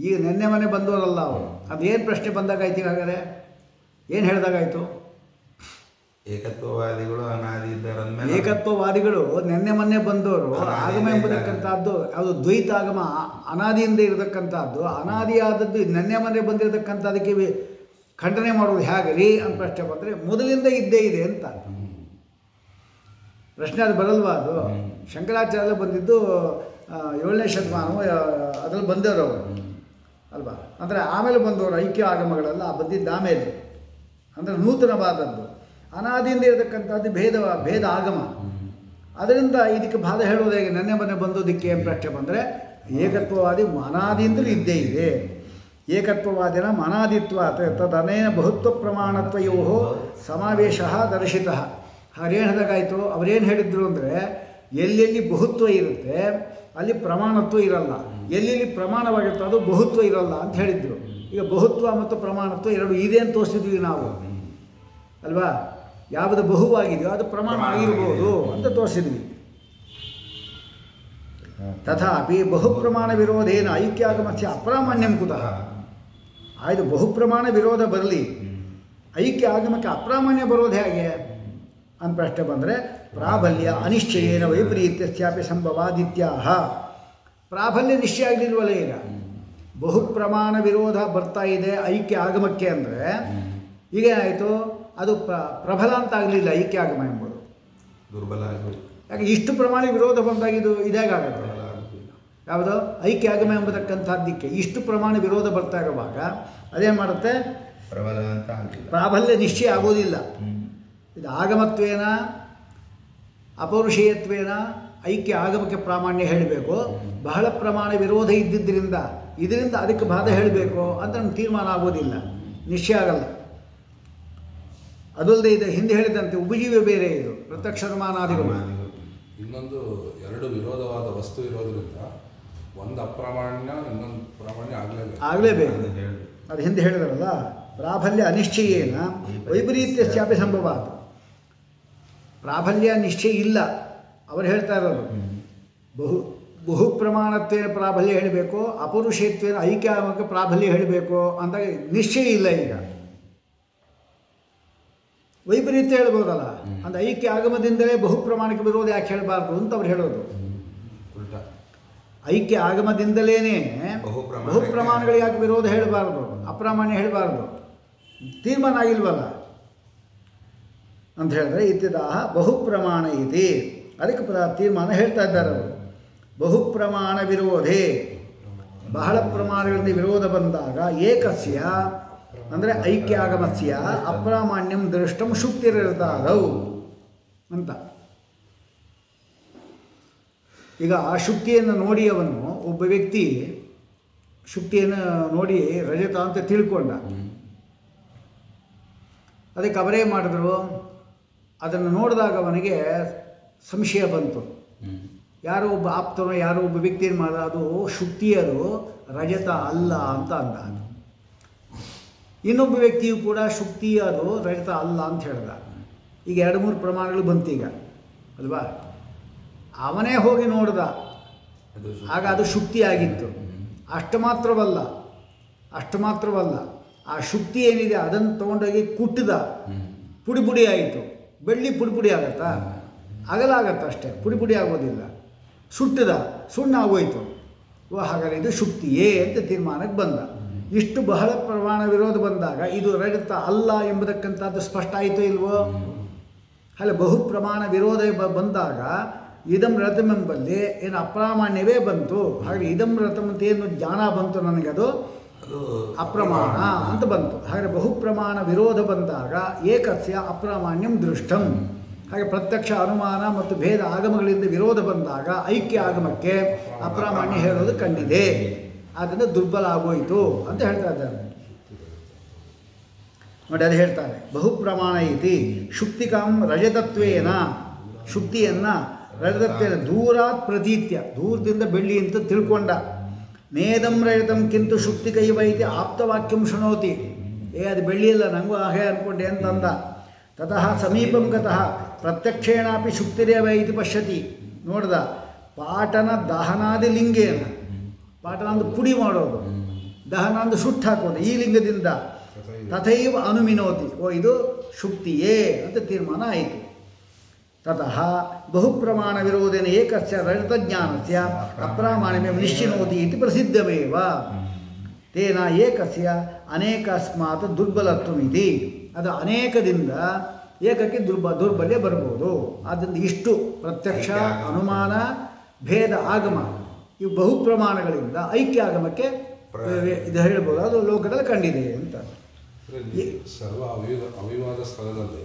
ಈಗ ನೆನ್ನೆ ಮನೆ ಬಂದವರಲ್ಲ ಅವರು. ಅದೇನು ಪ್ರಶ್ನೆ ಬಂದಾಗಾಯ್ತು ಹಾಗಾದರೆ ಏನು ಹೇಳಿದಾಗಾಯಿತು? ಏಕತ್ವವಾದಿಗಳು ಅನಾದಿ ಇದ್ದಾರೆ. ಏಕತ್ವವಾದಿಗಳು ನೆನ್ನೆ ಮೊನ್ನೆ ಬಂದವರು. ಆಗಮ ಎಂಬತಕ್ಕಂಥದ್ದು ಯಾವುದು ದ್ವೈತ ಆಗಮ ಅನಾದಿಯಿಂದ ಇರತಕ್ಕಂಥದ್ದು. ಅನಾದಿಯಾದದ್ದು ನೆನ್ನೆ ಮೊನ್ನೆ ಬಂದಿರತಕ್ಕಂಥದ್ದಕ್ಕೆ ಖಂಡನೆ ಮಾಡೋದು ಹೇಗೆ ರೀ ಅಂತ ಪ್ರಶ್ನೆ ಬಂದರೆ ಮೊದಲಿಂದ ಇದ್ದೇ ಇದೆ ಅಂತ ಪ್ರಶ್ನೆ. ಅದು ಬರಲ್ವಾ? ಅದು ಶಂಕರಾಚಾರ್ಯ ಬಂದಿದ್ದು 7ನೇ ಶತಮಾನ ಅದ್ರಲ್ಲಿ ಬಂದವರು ಅವರು ಅಲ್ವಾ. ಅಂದರೆ ಆಮೇಲೆ ಬಂದವರು ಐಕ್ಯ ಆಗಮಗಳೆಲ್ಲ ಬಂದಿದ್ದ ಆಮೇಲೆ, ಅಂದರೆ ನೂತನವಾದದ್ದು. ಅನಾದಿಯಿಂದ ಇರತಕ್ಕಂಥದ್ದು ಭೇದ ಆಗಮ. ಅದರಿಂದ ಇದಕ್ಕೆ ಬಾಧ ಹೇಳೋದು ಹೇಗೆ ನೆನ್ನೆ ಮೊನ್ನೆ ಬಂದೋದಕ್ಕೆ ಏನು ಪ್ರಶ್ನೆ ಬಂದರೆ ಏಕತ್ವವಾದಿ ಅನಾದಿಯಿಂದಲೂ ಇದ್ದೇ ಇದೆ. ಏಕತ್ವವಾದಿನ ಅನಾದಿತ್ವ ತದನೇನ ಬಹುತ್ವ ಪ್ರಮಾಣತ್ವಯೋ ಸಮಾವೇಶ ದರ್ಶಿತ. ಹಾಗೇನು ಹೇಳಿದಾಗಾಯಿತು? ಅವರೇನು ಹೇಳಿದ್ರು ಅಂದರೆ ಎಲ್ಲೆಲ್ಲಿ ಬಹುತ್ವ ಇರುತ್ತೆ ಅಲ್ಲಿ ಪ್ರಮಾಣತ್ವ ಇರಲ್ಲ, ಎಲ್ಲೆಲ್ಲಿ ಪ್ರಮಾಣವಾಗಿರುತ್ತೆ ಅದು ಬಹುತ್ವ ಇರಲ್ಲ ಅಂತ ಹೇಳಿದರು. ಈಗ ಬಹುತ್ವ ಮತ್ತು ಪ್ರಮಾಣತ್ವ ಎರಡು ಇದೆ ಅಂತ ತೋರಿಸಿದ್ವಿ ನಾವು ಅಲ್ವಾ. ಯಾವುದು ಬಹುವಾಗಿದೆಯೋ ಅದು ಪ್ರಮಾಣ ಆಗಿರ್ಬೋದು ಅಂತ ತೋರಿಸಿದ್ವಿ. ತಥಾಪಿ ಬಹುಪ್ರಮಾಣ ವಿರೋಧೇನ ಐಕ್ಯಾಗಮಸ್ಯ ಅಪ್ರಾಮಾಣ್ಯಂ ಕುತಃ. ಆಯ್ತು, ಬಹುಪ್ರಮಾಣ ವಿರೋಧ ಬರಲಿ, ಐಕ್ಯ ಆಗಮಕ್ಕೆ ಅಪ್ರಾಮಾಣ್ಯ ಬರೋದು ಹೇಗೆ ಅಂತ ಪ್ರಶ್ನೆ ಬಂದರೆ ಪ್ರಾಬಲ್ಯ ಅನಿಶ್ಚಯೇನ ವೈಪರೀತ್ಯಸ್ಯಾಪಿ ಸಂಭವಾದಿತ್ಯಾಹ. ಪ್ರಾಬಲ್ಯ ನಿಶ್ಚಯ ಆಗಲಿಲ್ವಲ್ಲ. ಈಗ ಬಹುಪ್ರಮಾಣ ವಿರೋಧ ಬರ್ತಾ ಇದೆ ಐಕ್ಯ ಆಗಮಕ್ಕೆ ಅಂದರೆ ಈಗೇನಾಯಿತು? ಅದು ಪ್ರಬಲ ಅಂತ ಆಗಲಿಲ್ಲ ಐಕ್ಯ ಆಗಮ ಎಂಬುದು, ದುರ್ಬಲ ಆಗಬೇಕು. ಯಾಕೆ ಇಷ್ಟು ಪ್ರಮಾಣ ವಿರೋಧ ಬಂದಾಗಿದ್ದು ಇದಾಗುತ್ತೆ? ಯಾವುದು ಐಕ್ಯ ಆಗಮ ಎಂಬತಕ್ಕಂಥದ್ದಕ್ಕೆ ಇಷ್ಟು ಪ್ರಮಾಣ ವಿರೋಧ ಬರ್ತಾ ಇರುವಾಗ ಅದೇನು ಮಾಡುತ್ತೆ? ಪ್ರಬಲ ಅಂತ ಆಗಲಿಲ್ಲ, ಪ್ರಾಬಲ್ಯ ನಿಶ್ಚಯ ಆಗೋದಿಲ್ಲ. ಇದು ಆಗಮತ್ವೇನ ಅಪೌರುಷೇಯತ್ವೇನ ಐಕ್ಯ ಆಗಮಕ್ಕೆ ಪ್ರಾಮಾಣ್ಯ ಹೇಳಬೇಕು. ಬಹಳ ಪ್ರಮಾಣ ವಿರೋಧ ಇದ್ದಿದ್ದರಿಂದ ಇದರಿಂದ ಅದಕ್ಕೆ ಬಾಧ ಹೇಳಬೇಕು ಅಂತ ನಮ್ಗೆ ತೀರ್ಮಾನ ಆಗೋದಿಲ್ಲ, ನಿಶ್ಚಯ ಆಗಲ್ಲ. ಅದಲ್ಲದೆ ಇದೆ ಹಿಂದೆ ಹೇಳಿದಂತೆ ಉಪಜೀವ ಬೇರೆ, ಇದು ಪ್ರತ್ಯಕ್ಷ ಅನುಮಾನಾದಿಗಳು. ಇನ್ನೊಂದು ಎರಡು ವಿರೋಧವಾದ ವಸ್ತು ಇರೋದ್ರಿಂದ ಒಂದು ಅಪ್ರಾಮಾಣ್ಯ ಇನ್ನೊಂದು ಪ್ರಾಮಾಣ್ಯ ಆಗಲೇಬೇಕು. ಅದು ಹಿಂದೆ ಹೇಳಿದಾರಲ್ಲ ಪ್ರಾಬಲ್ಯ ಅನಿಶ್ಚಯೇನ ವೈಪರೀತ್ಯಸ್ಯಾಪಿ ಸಂಭವಾತ್. ಪ್ರಾಬಲ್ಯ ನಿಶ್ಚಯ ಇಲ್ಲ. ಅವರು ಹೇಳ್ತಾ ಇರೋದು ಬಹು ಪ್ರಮಾಣತ್ವೇನ ಪ್ರಾಬಲ್ಯ ಹೇಳಬೇಕು, ಅಪೌರುಷೇತ್ವೇನ ಐಕ್ಯಾಗಮಕ್ಕೆ ಪ್ರಾಬಲ್ಯ ಹೇಳಬೇಕು ಅಂತ ನಿಶ್ಚಯ ಇಲ್ಲ. ಈಗ ವೈಪರೀತ್ಯ ಹೇಳ್ಬೋದಲ್ಲ, ಅಂದರೆ ಐಕ್ಯ ಆಗಮದಿಂದಲೇ ಬಹು ಪ್ರಮಾಣಕ್ಕೆ ವಿರೋಧ ಯಾಕೆ ಹೇಳಬಾರ್ದು ಅಂತ ಅವ್ರು ಹೇಳೋದು. ಐಕ್ಯ ಆಗಮದಿಂದಲೇ ಬಹು ಪ್ರಮಾಣಗಳಿಗೆ ಯಾಕೆ ವಿರೋಧ ಹೇಳಬಾರ್ದು, ಅಪ್ರಾಮಾಣ್ಯ ಹೇಳಬಾರ್ದು, ತೀರ್ಮಾನ ಆಗಿಲ್ವಲ್ಲ ಅಂತ ಹೇಳಿದ್ರೆ ಇತ್ಯದಾಹ ಬಹು ಪ್ರಮಾಣ ಇದೆ. ಅದಕ್ಕೆ ತೀರ್ಮಾನ ಹೇಳ್ತಾ ಇದ್ದಾರೆ ಅವರು. ಬಹು ಪ್ರಮಾಣ ವಿರೋಧೇ, ಬಹಳ ಪ್ರಮಾಣಗಳಿಂದ ವಿರೋಧ ಬಂದಾಗ ಏಕಸ್ಯ ಅಂದರೆ ಐಕ್ಯ ಆಗಮಸ್ಯ ಅಪ್ರಾಮಾಣ್ಯಂ ದೃಷ್ಟಂ ಶುಕ್ತಿರಿರ್ತಾದವು ಅಂತ. ಈಗ ಆ ಶುಕ್ತಿಯನ್ನು ನೋಡಿ ಅವನು ಒಬ್ಬ ವ್ಯಕ್ತಿ ಶುಕ್ತಿಯನ್ನು ನೋಡಿ ರಜತ ಅಂತ ತಿಳ್ಕೊಂಡ. ಅದಕ್ಕೆ ಅವರೇ ಮಾಡಿದ್ರು, ಅದನ್ನು ನೋಡಿದಾಗ ಅವನಿಗೆ ಸಂಶಯ ಬಂತು. ಯಾರೋ ಒಬ್ಬ ಆಪ್ತನೋ ಯಾರೋ ಒಬ್ಬ ವ್ಯಕ್ತಿ ಏನು ಮಾಡಿದ, ಅದು ಶುಕ್ತಿಯರು ರಜತ ಅಲ್ಲ ಅಂತ ಅಂದ. ಇನ್ನೊಬ್ಬ ವ್ಯಕ್ತಿಯು ಕೂಡ ಶುಕ್ತಿ ಅದು ರಜತ ಅಲ್ಲ ಅಂತ ಹೇಳ್ದ. ಈಗ 2-3 ಪ್ರಮಾಣಗಳು ಬಂತೀಗ ಅಲ್ವಾ. ಅವನೇ ಹೋಗಿ ನೋಡ್ದ, ಆಗ ಅದು ಶುಕ್ತಿ ಆಗಿತ್ತು. ಅಷ್ಟು ಮಾತ್ರವಲ್ಲ ಆ ಶುಕ್ತಿ ಏನಿದೆ ಅದನ್ನು ತೊಗೊಂಡೋಗಿ ಕುಟ್ಟಿದ, ಪುಡಿ ಪುಡಿ ಆಯಿತು. ಬೆಳ್ಳಿ ಪುಡಿ ಪುಡಿ ಆಗತ್ತಾ? ಅಗಲ ಆಗತ್ತ ಅಷ್ಟೇ, ಪುಡಿ ಪುಡಿ ಆಗೋದಿಲ್ಲ. ಸುಟ್ಟಿದ, ಸುಣ್ಣ ಆಗೋಯ್ತು. ಹಾಗಾದರೆ ಇದು ಶುಕ್ತಿಯೇ ಅಂತ ತೀರ್ಮಾನಕ್ಕೆ ಬಂದ. ಇಷ್ಟು ಬಹಳ ಪ್ರಮಾಣ ವಿರೋಧ ಬಂದಾಗ ಇದು ರಜತ ಅಲ್ಲ ಎಂಬುದಕ್ಕಂಥದ್ದು ಸ್ಪಷ್ಟ ಆಯಿತು ಇಲ್ವೋ? ಅಲ್ಲ, ಬಹು ಪ್ರಮಾಣ ವಿರೋಧ ಬಂದಾಗ ಇದಂ ರಥಂ ಎಂಬಲ್ಲಿ ಏನು ಅಪ್ರಾಮಾಣ್ಯವೇ ಬಂತು. ಹಾಗೆ ಇದಂ ರಥಂ ಅಂತ ಏನು ಜ್ಞಾನ ಬಂತು ನನಗದು ಅಪ್ರಮಾಣ ಅಂತ ಬಂತು. ಹಾಗೆ ಬಹು ಪ್ರಮಾಣ ವಿರೋಧ ಬಂದಾಗ ಏಕಸ್ಯ ಅಪ್ರಾಮಾಣ್ಯಂ ದೃಷ್ಟಂ. ಹಾಗೆ ಪ್ರತ್ಯಕ್ಷ ಅನುಮಾನ ಮತ್ತು ಭೇದ ಆಗಮಗಳಿಂದ ವಿರೋಧ ಬಂದಾಗ ಐಕ್ಯ ಆಗಮಕ್ಕೆ ಅಪ್ರಾಮಾಣ್ಯ ಹೇಳೋದು ಕಂಡಿದೆ. ಆದ್ದರಿಂದ ದುರ್ಬಲ ಆಗೋಯಿತು ಅಂತ ಹೇಳ್ತಾ ಇದ್ದಾರೆ ನೋಡಿ. ಅದು ಹೇಳ್ತಾರೆ ಬಹು ಪ್ರಮಾಣ ಐತಿ ಶುಕ್ತಿಕಾಂ ರಜತತ್ವೇನ, ಶುಕ್ತಿಯನ್ನು ರಜತತ್ವೇನ ದೂರಾತ್ ಪ್ರತೀತ್ಯ, ದೂರದಿಂದ ಬೆಳ್ಳಿ ಅಂತ ತಿಳ್ಕೊಂಡ. ನೇದಂ ರಜತಂ ಕಿಂತು ಶುಕ್ತಿಕೈವ ಐತಿ ಆಪ್ತವಾಕ್ಯಂ ಶೃಣೋತಿ. ಅದು ಬೆಳ್ಳಿಯಲ್ಲ ನನಗೂ ಹಾಗೆ ಅಂದ್ಕೊಂಡೆ ಅಂತಂದ. ತತಃ ಸಮೀಪಂ ಗತಃ ಪ್ರತ್ಯಕ್ಷೇಣಾಪಿ ಶುಕ್ತಿರೇವ ಇತಿ ಪಶ್ಯತಿ. ನೋಡ್ದ, ಪಾಟನ ದಹನಾದಿ ಲಿಂಗೇನ, ಪಾಟನ ಅಂದು ಪುಡಿ ಮಾಡೋದು, ದಹನ ಅಂದು ಸುಟ್ಟು ಹಾಕೋದು ಈ ಲಿಂಗದಿಂದ. ತಥೈವ ಅನುಮಿನೋತಿ, ಇದು ಶುಕ್ತಿಯೇ ಅಂತ ತೀರ್ಮಾನ ಆಯಿತು. ತತಃ ಬಹುಪ್ರಮಾಣ ವಿರೋಧೇನ ಏಕಸ್ಯ ರಜತಜ್ಞಾನಸ್ಯ ಅಪ್ರಾಮಾಣ್ಯಮೇವ ನಿಶ್ಚಿನೋತಿ ಇತಿ ಪ್ರಸಿದ್ಧಮೇವ. ತೇನ ಏಕಸ್ಯ ಅನೇಕಸ್ಮಾತ್ ದುರ್ಬಲತ್ವಮಿತಿ. ಅದು ಅನೇಕದಿಂದ ಏಕಕ್ಕೆ ದೌರ್ಬಲ್ಯ ಬರ್ಬೋದು. ಆದ್ದರಿಂದ ಇಷ್ಟು ಪ್ರತ್ಯಕ್ಷ ಅನುಮಾನ ಭೇದ ಆಗಮ ಇವು ಬಹು ಪ್ರಮಾಣಗಳಿಂದ ಐಕ್ಯ ಆಗಮಕ್ಕೆ ಇದು ಹೇಳ್ಬೋದು. ಅದು ಲೋಕದಲ್ಲಿ ಕಂಡಿದೆ ಅಂತ. ಸರ್ವ ಅವಿವಾದ ಸ್ಥಳದಲ್ಲಿ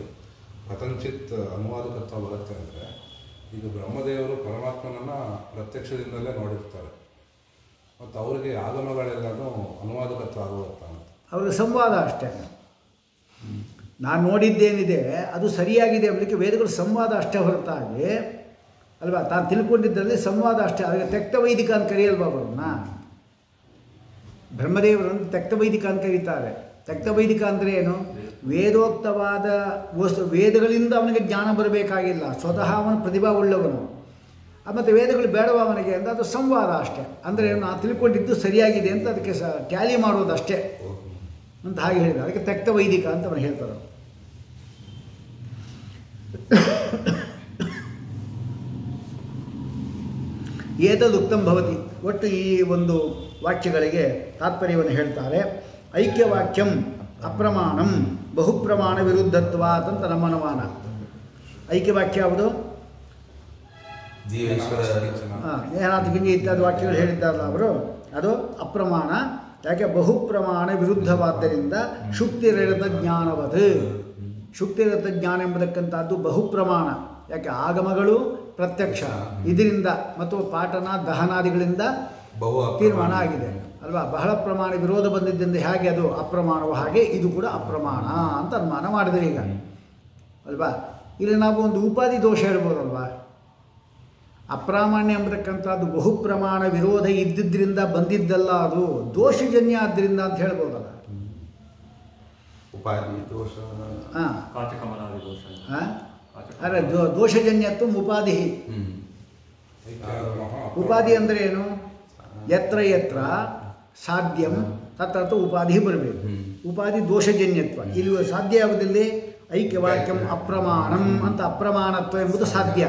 ಕಥಂಚಿತ್ ಅನುವಾದಕತ್ವ ಬರುತ್ತೆ ಅಂದರೆ, ಈಗ ಬ್ರಹ್ಮದೇವರು ಪರಮಾತ್ಮನನ್ನು ಪ್ರತ್ಯಕ್ಷದಿಂದಲೇ ನೋಡಿರ್ತಾರೆ, ಮತ್ತು ಅವರಿಗೆ ಆಗಮಗಳೆಲ್ಲನೂ ಅನುವಾದಕತ್ವ ಆಗುತ್ತಾ ಅಂತ ಅವ್ರಿಗೆ ಸಂವಾದ ಅಷ್ಟೇ. ನಾನು ನೋಡಿದ್ದೇನಿದೆ ಅದು ಸರಿಯಾಗಿದೆ ಅನ್ನಲಿಕ್ಕೆ ವೇದಗಳು ಸಂವಾದ ಅಷ್ಟೇ ಹೊರತಾಗಿ ಅಲ್ವಾ, ತಾನು ತಿಳ್ಕೊಂಡಿದ್ದಲ್ಲಿ ಸಂವಾದ ಅಷ್ಟೇ. ಅದಕ್ಕೆ ತೆಕ್ತವೈದಿಕ ಅಂತ ಕರೆಯಲ್ವಾ ಅವ್ರನ್ನ? ಬ್ರಹ್ಮದೇವರನ್ನು ತೆಕ್ತವೈದಿಕ ಅಂತ ಕರೀತಾರೆ. ತೆಕ್ತವೈದಿಕ ಅಂದರೆ ಏನು? ವೇದೋಕ್ತವಾದ ವೇದಗಳಿಂದ ಅವನಿಗೆ ಜ್ಞಾನ ಬರಬೇಕಾಗಿಲ್ಲ, ಸ್ವತಃ ಅವನು ಪ್ರತಿಭಾ ಉಳ್ಳವನು. ಮತ್ತು ವೇದಗಳು ಬೇಡವ ಅವನಿಗೆ ಅಂತ ಅದು ಸಂವಾದ ಅಷ್ಟೇ. ಅಂದರೆ ನಾನು ತಿಳ್ಕೊಂಡಿದ್ದು ಸರಿಯಾಗಿದೆ ಅಂತ ಅದಕ್ಕೆ ಟ್ಯಾಲಿ ಮಾಡೋದು ಅಷ್ಟೇ ಅಂತ ಹಾಗೆ ಹೇಳಿದ. ಅದಕ್ಕೆ ತೆಕ್ತವೈದಿಕ ಅಂತ ಅವನು ಹೇಳ್ತಾರೆ. ಏತದುಕ್ತಂ ಭವತಿ. ಒಟ್ಟು ಈ ಒಂದು ವಾಕ್ಯಗಳಿಗೆ ತಾತ್ಪರ್ಯವನ್ನು ಹೇಳ್ತಾರೆ. ಐಕ್ಯವಾಕ್ಯಂ ಅಪ್ರಮಾಣಂ ಬಹುಪ್ರಮಾಣ ವಿರುದ್ಧತ್ವಾತ್ ಅಂತ ನಮ್ಮ ಅನುಮಾನ. ಐಕ್ಯವಾಕ್ಯ ಯಾವುದು? ಏನಾದ್ರು ಗಿಂಜಿ ಇತ್ಯಾದಿ ವಾಕ್ಯಗಳು ಹೇಳಿದ್ದಾರಲ್ಲ ಅವರು, ಅದು ಅಪ್ರಮಾಣ. ಯಾಕೆ? ಬಹುಪ್ರಮಾಣ ವಿರುದ್ಧವಾದ್ದರಿಂದ ಶುಕ್ತಿರಹಿತ ಜ್ಞಾನವತ್. ಶುಕ್ತಿರಹಿತ ಜ್ಞಾನ ಎಂಬುದಕ್ಕಂಥದ್ದು ಬಹುಪ್ರಮಾಣ. ಯಾಕೆ? ಆಗಮಗಳು ಪ್ರತ್ಯಕ್ಷ, ಇದರಿಂದ ಮತ್ತು ಪಾಠನ ದಹನಾದಿಗಳಿಂದ ತೀರ್ಮಾನ ಆಗಿದೆ ಅಲ್ವಾ. ಬಹಳ ಪ್ರಮಾಣ ವಿರೋಧ ಬಂದಿದ್ದರಿಂದ ಹೇಗೆ ಅದು ಅಪ್ರಮಾಣವೋ ಹಾಗೆ ಇದು ಕೂಡ ಅಪ್ರಮಾಣ ಅಂತ ಅನುಮಾನ ಮಾಡಿದ್ರೆ ಈಗ ಅಲ್ವಾ. ಇಲ್ಲಿ ನಾವು ಒಂದು ಉಪಾಧಿ ದೋಷ ಹೇಳ್ಬೋದಲ್ವಾ. ಅಪ್ರಾಮಾಣ್ಯ ಎಂಬತಕ್ಕಂಥದ್ದು ಬಹುಪ್ರಮಾಣ ವಿರೋಧ ಇದ್ದಿದ್ದರಿಂದ ಬಂದಿದ್ದಲ್ಲ, ಅದು ದೋಷಜನ್ಯ ಆದ್ದರಿಂದ ಅಂತ ಹೇಳ್ಬೋದಲ್ಲ. ಉಪಾಧಿ ದೋಷ ಹಾಂ ಕಾಚಕಮಲಾದಿ ದೋಷ ಹಾಂ ಅರೆ ದೋಷಜನ್ಯತ್ವ ಉಪಾಧಿ. ಉಪಾಧಿ ಅಂದರೆ ಏನು? ಯತ್ರ ಯತ್ರ ಸಾಧ್ಯಂ ತತ್ರ ಉಪಾಧಿ ಬರಬೇಕು. ಉಪಾಧಿ ದೋಷಜನ್ಯತ್ವ. ಇಲ್ಲಿ ಸಾಧ್ಯ ಯಾವುದಿಲ್ಲ? ಐಕ್ಯವಾಕ್ಯಂ ಅಪ್ರಮಾಣಂ ಅಂತ ಅಪ್ರಮಾಣತ್ವ ಎಂಬುದು ಸಾಧ್ಯ.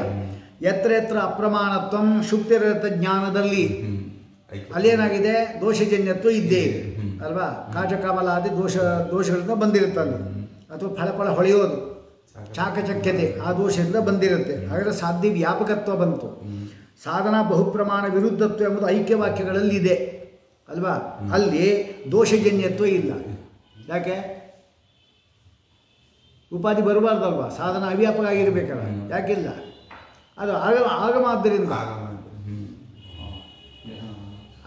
ಯತ್ರ ಯತ್ರ ಅಪ್ರಮಾಣತ್ವಂ ಶುಕ್ತಿರಹಿತ ಜ್ಞಾನದಲ್ಲಿ ಅಲ್ಲೇನಾಗಿದೆ? ದೋಷಜನ್ಯತ್ವ ಇದ್ದೇ ಇದೆ ಅಲ್ವಾ? ಕಾಚಕಮಲಾದಿ ದೋಷಗಳಿಂದ ಬಂದಿರುತ್ತೆ ಅಲ್ಲಿ. ಅಥವಾ ಫಳ ಹೊಳೆಯೋದು, ಚಾಕಚಕ್ಯತೆ ಆ ದೋಷದಿಂದ ಬಂದಿರುತ್ತೆ. ಹಾಗಾದರೆ ಸಾಧ್ಯ ವ್ಯಾಪಕತ್ವ ಬಂತು. ಸಾಧನಾ ಬಹುಪ್ರಮಾಣ ವಿರುದ್ಧತ್ವ ಎಂಬುದು ಐಕ್ಯವಾಕ್ಯಗಳಲ್ಲಿ ಇದೆ ಅಲ್ವಾ? ಅಲ್ಲಿ ದೋಷಜನ್ಯತ್ವ ಇಲ್ಲ. ಯಾಕೆ? ಉಪಾಧಿ ಬರಬಾರ್ದಲ್ವಾ? ಸಾಧನ ಅವ್ಯಾಪಕ ಆಗಿರಬೇಕಲ್ಲ. ಯಾಕಿಲ್ಲ? ಅದು ಆಗಮ ಆದ್ದರಿಂದ.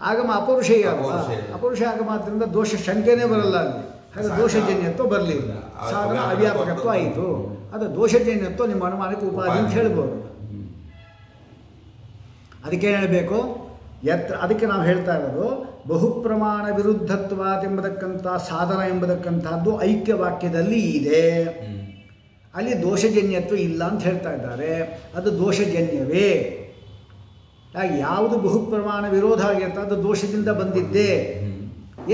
ಆಗಮ ಅಪೌರುಷೇಯ ಅಲ್ವಾ? ಅಪೌರುಷ ಆಗಮ ಆದ್ದರಿಂದ ದೋಷ ಶಂಕೆನೇ ಬರಲ್ಲ ಅಲ್ಲಿ. ಹಾಗೆ ದೋಷಜನ್ಯತ್ವ ಬರಲಿಲ್ಲ. ಸಾಧನ ಅವ್ಯಾಪಕತ್ವ ಆಯಿತು. ಅದು ದೋಷಜನ್ಯತ್ವ ನಿಮ್ಮ ಅನುಮಾನಕ್ಕೆ ಉಪಾಧಿ ಅಂತ ಹೇಳ್ಬೋದು. ಅದಕ್ಕೆ ಹೇಳಬೇಕು ಅದಕ್ಕೆ ನಾವು ಹೇಳ್ತಾ ಇರೋದು ಬಹುಪ್ರಮಾಣ ವಿರುದ್ಧತ್ವಾದ ಎಂಬತಕ್ಕಂಥ ಸಾಧನ ಎಂಬತಕ್ಕಂಥದ್ದು ಐಕ್ಯವಾಕ್ಯದಲ್ಲಿ ಇದೆ. ಅಲ್ಲಿ ದೋಷಜನ್ಯತ್ವ ಇಲ್ಲ ಅಂತ ಹೇಳ್ತಾ ಇದ್ದಾರೆ. ಅದು ದೋಷಜನ್ಯವೇ. ಯಾವುದು ಬಹುಪ್ರಮಾಣ ವಿರೋಧ ಆಗಿರುತ್ತೆ ಅದು ದೋಷದಿಂದ ಬಂದಿದ್ದೆ.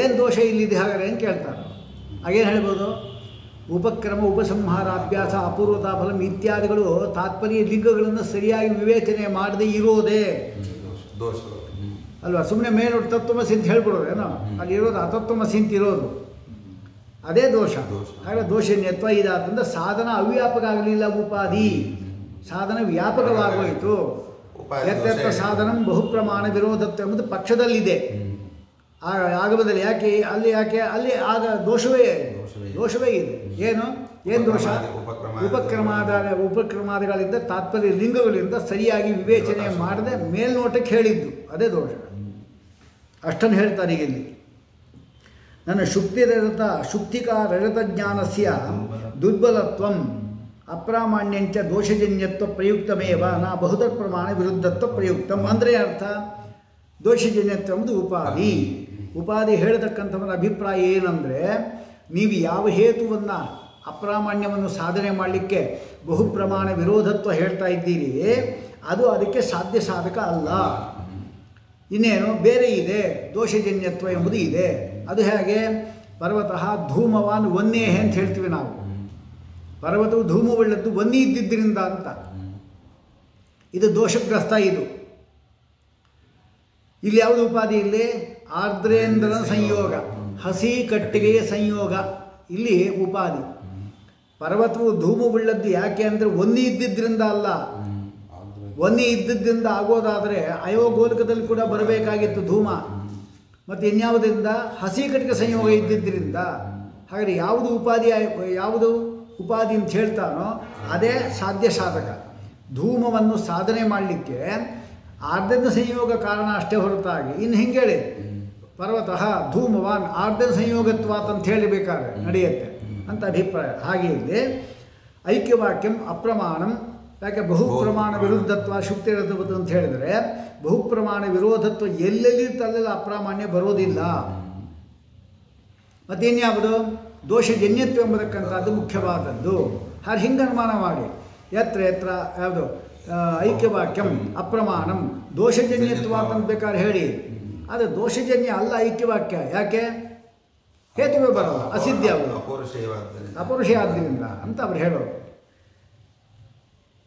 ಏನು ದೋಷ ಇಲ್ಲಿದೆ ಹಾಗಾದ್ರೆ ಏನು ಕೇಳ್ತಾರೆ? ಹಾಗೇನು ಹೇಳ್ಬೋದು? ಉಪಕ್ರಮ ಉಪಸಂಹಾರ ಅಭ್ಯಾಸ ಅಪೂರ್ವತಾ ಫಲಂ ಇತ್ಯಾದಿಗಳು ತಾತ್ಪರ್ಯ ಲಿಂಗಗಳನ್ನು ಸರಿಯಾಗಿ ವಿವೇಚನೆ ಮಾಡದೆ ಇರೋದೇ ಅಲ್ವಾ? ಸುಮ್ಮನೆ ಮೇಲೋಟ್ಟು ತತ್ವಮಸಿ ಅಂತ ಹೇಳ್ಬಿಡೋದು ಏನೋ. ಅಲ್ಲಿ ಇರೋದು ಅತತ್ವಮಸಿ ಅಂತ ಇರೋದು ಅದೇ ದೋಷ. ಹಾಗೆ ದೋಷನ್ಯತ್ವ ಇದಾದ್ರಿಂದ ಸಾಧನ ಅವ್ಯಾಪಕ ಆಗಲಿಲ್ಲ. ಉಪಾಧಿ ಸಾಧನ ವ್ಯಾಪಕವಾಗೋಯಿತು. ಯತ್ಯತ್ರ ಸಾಧನಂ ಬಹುಪ್ರಮಾಣ ವಿರೋಧತ್ವ ಎಂಬುದು ಪಕ್ಷದಲ್ಲಿದೆ. ಆಗಮದಲ್ಲಿ ಯಾಕೆ ಅಲ್ಲಿ ಆಗ ದೋಷವೇ ಇದೆ. ಏನು ದೋಷ? ಉಪಕ್ರಮಾದಿಗಳಿಂದ ತಾತ್ಪರ್ಯ ಲಿಂಗಗಳಿಂದ ಸರಿಯಾಗಿ ವಿವೇಚನೆ ಮಾಡದೆ ಮೇಲ್ನೋಟಕ್ಕೆ ಹೇಳಿದ್ದು ಅದೇ ದೋಷ. ಅಷ್ಟನ್ನು ಹೇಳ್ತಾರೆ ಈಗ ಇಲ್ಲಿ. ನನ್ನ ಶುಕ್ತಿಕಾರರತ ಜ್ಞಾನಸ್ಯ ದುರ್ಬಲತ್ವಂ ಅಪ್ರಾಮಾಣ್ಯಂಚ ದೋಷಜನ್ಯತ್ವ ಪ್ರಯುಕ್ತಮೇವ ನಾ ಬಹುಧರ್ ಪ್ರಮಾಣ ವಿರುದ್ಧತ್ವ ಪ್ರಯುಕ್ತಂ. ಅಂದರೆ ಅರ್ಥ ದೋಷಜನ್ಯತ್ವ ಎಂಬುದು ಉಪಾಧಿ ಹೇಳತಕ್ಕಂಥವರ ಅಭಿಪ್ರಾಯ ಏನಂದರೆ, ನೀವು ಯಾವ ಹೇತುವನ್ನು ಅಪ್ರಾಮಾಣ್ಯವನ್ನು ಸಾಧನೆ ಮಾಡಲಿಕ್ಕೆ ಬಹುಪ್ರಮಾಣ ವಿರೋಧತ್ವ ಹೇಳ್ತಾ ಇದ್ದೀರಿ ಅದು ಅದಕ್ಕೆ ಸಾಧ್ಯ ಸಾಧಕ ಅಲ್ಲ. ಇನ್ನೇನು ಬೇರೆ ಇದೆ, ದೋಷಜನ್ಯತ್ವ ಎಂಬುದು ಇದೆ. ಅದು ಹೇಗೆ? ಪರ್ವತಃ ಧೂಮವಾನ್ ವನ್ಯೇ ಅಂತ ಹೇಳ್ತೀವಿ ನಾವು. ಪರ್ವತವು ಧೂಮವುಳ್ಳದ್ದು ವನ್ನಿ ಇದ್ದಿದ್ದರಿಂದ ಅಂತ. ಇದು ದೋಷಗ್ರಸ್ತ. ಇಲ್ಲಿ ಯಾವುದು ಉಪಾಧಿ? ಇಲ್ಲಿ ಆರ್ದ್ರೇಂದ್ರನ ಸಂಯೋಗ, ಹಸಿ ಕಟ್ಟಿಗೆಯ ಸಂಯೋಗ ಇಲ್ಲಿ ಉಪಾಧಿ. ಪರ್ವತವು ಧೂಮವುಳ್ಳದ್ದು ಯಾಕೆ ಅಂದರೆ ವನ್ನಿ ಇದ್ದಿದ್ದರಿಂದ ಅಲ್ಲ. ವನ್ನಿ ಇದ್ದಿದ್ದರಿಂದ ಆಗೋದಾದರೆ ಅಯೋಗೋಲಕದಲ್ಲಿ ಕೂಡ ಬರಬೇಕಾಗಿತ್ತು ಧೂಮ. ಮತ್ತು ಇನ್ಯಾವುದರಿಂದ? ಹಸಿ ಕಟ್ಟಿಗೆ ಸಂಯೋಗ ಇದ್ದಿದ್ದರಿಂದ. ಹಾಗಾದರೆ ಯಾವುದು ಉಪಾಧಿ ಅಂತ ಹೇಳ್ತಾನೋ ಅದೇ ಸಾಧ್ಯ ಸಾಧಕ. ಧೂಮವನ್ನು ಸಾಧನೆ ಮಾಡಲಿಕ್ಕೆ ಆರ್ದ್ರನ ಸಂಯೋಗ ಕಾರಣ ಅಷ್ಟೇ ಹೊರತಾಗಿ ಇನ್ನು ಹಿಂಗೆ ಹೇಳಿ ಪರ್ವತಃ ಧೂಮವಾನ್ ಆರ್ದ್ರನ ಸಂಯೋಗತ್ವಾತ್ ಅಂತ ಹೇಳಬೇಕಾದ್ರೆ ನಡೆಯುತ್ತೆ ಅಂತ ಅಭಿಪ್ರಾಯ. ಹಾಗೆ ಇಲ್ಲಿ ಐಕ್ಯವಾಕ್ಯಂ ಅಪ್ರಮಾಣಂ. ಯಾಕೆ? ಬಹುಪ್ರಮಾಣ ವಿರುದ್ಧತ್ವ ಶುಕ್ತಿರತ್ವ ಅಂತ ಹೇಳಿದರೆ ಬಹುಪ್ರಮಾಣ ವಿರೋಧತ್ವ ಎಲ್ಲೆಲ್ಲಿರುತ್ತೆ ಅಲ್ಲೆಲ್ಲ ಅಪ್ರಾಮಾಣ್ಯ ಬರೋದಿಲ್ಲ. ಮತ್ತಿನ್ಯಾವುದು? ದೋಷಜನ್ಯತ್ವ ಎಂಬತಕ್ಕಂಥದ್ದು ಮುಖ್ಯವಾದದ್ದು. ಹಾಗೆ ಹಿಂಗೆ ಅನುಮಾನ ಮಾಡಿ ಯತ್ರ ಯಾವುದು ಐಕ್ಯವಾಕ್ಯಂ ಅಪ್ರಮಾಣಂ ದೋಷಜನ್ಯತ್ವ ಅಂತ ಬೇಕಾದ್ರೆ ಹೇಳಿ. ಅದು ದೋಷಜನ್ಯ ಅಲ್ಲ ಐಕ್ಯವಾಕ್ಯ. ಯಾಕೆ? ಹೇತುವೇ ಬರಲ್ಲ, ಅಸಿದ್ಧ, ಅಪೌರುಷ ಆದ್ದರಿಂದ ಅಂತ ಅವ್ರು ಹೇಳೋರು.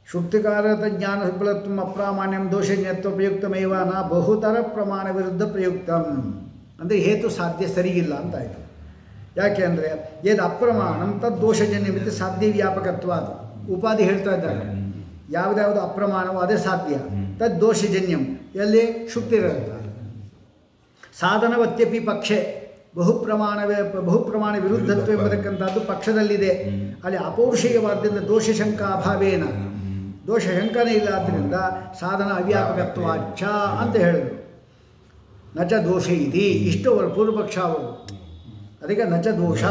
ಶುಕ್ತಿಕಾರತ ಜ್ಞಾನ ದುರ್ಬಲತ್ವಂ ಅಪ್ರಾಮಾಣ್ಯಂ ದೋಷಜನ್ಯತ್ವ ಪ್ರಯುಕ್ತಮೇವ ನ ಬಹುತರ ಪ್ರಮಾಣ ವಿರುದ್ಧ ಪ್ರಯುಕ್ತಂ. ಅಂದರೆ ಹೇತು ಸಾಧ್ಯ ಸರಿಯಿಲ್ಲ ಅಂತಾಯಿತು. ಯಾಕೆ ಅಂದರೆ ಏದು ಅಪ್ರಮಾಣಂ ತದ್ ದೋಷಜನ್ಯ ಮಿತಿ ಸಾಧ್ಯ ವ್ಯಾಪಕತ್ವ. ಅದು ಉಪಾಧಿ ಹೇಳ್ತಾ ಇದ್ದಾರೆ. ಯಾವುದ್ಯಾವುದು ಅಪ್ರಮಾಣವೋ ಅದೇ ಸಾಧ್ಯ. ತದ್ ದೋಷಜನ್ಯಂ ಎಲ್ಲಿ? ಶುಕ್ತಿರಹಿತ. ಸಾಧನವತ್ಯಪಿ ಪಕ್ಷೆ ಬಹುಪ್ರಮಾಣ ವಿರುದ್ಧತ್ವ ಎಂಬತಕ್ಕಂಥದ್ದು ಪಕ್ಷದಲ್ಲಿದೆ. ಅಲ್ಲಿ ಅಪೌರುಷೇಯವಾದ್ದರಿಂದ ದೋಷಶಂಕ ಅಭಾವೇನ, ದೋಷಶಂಕನೇ ಇಲ್ಲ. ಆದ್ದರಿಂದ ಸಾಧನ ಅವ್ಯಾಪಕತ್ವಾಚ್ಛ ಅಂತ ಹೇಳಿದರು. ನಚ ದೋಷ ಇತಿ ಇಷ್ಟು ಅವರು ಪೂರ್ವಪಕ್ಷ ಅವರು. ಅದಕ್ಕೆ ನಚ ದೋಷ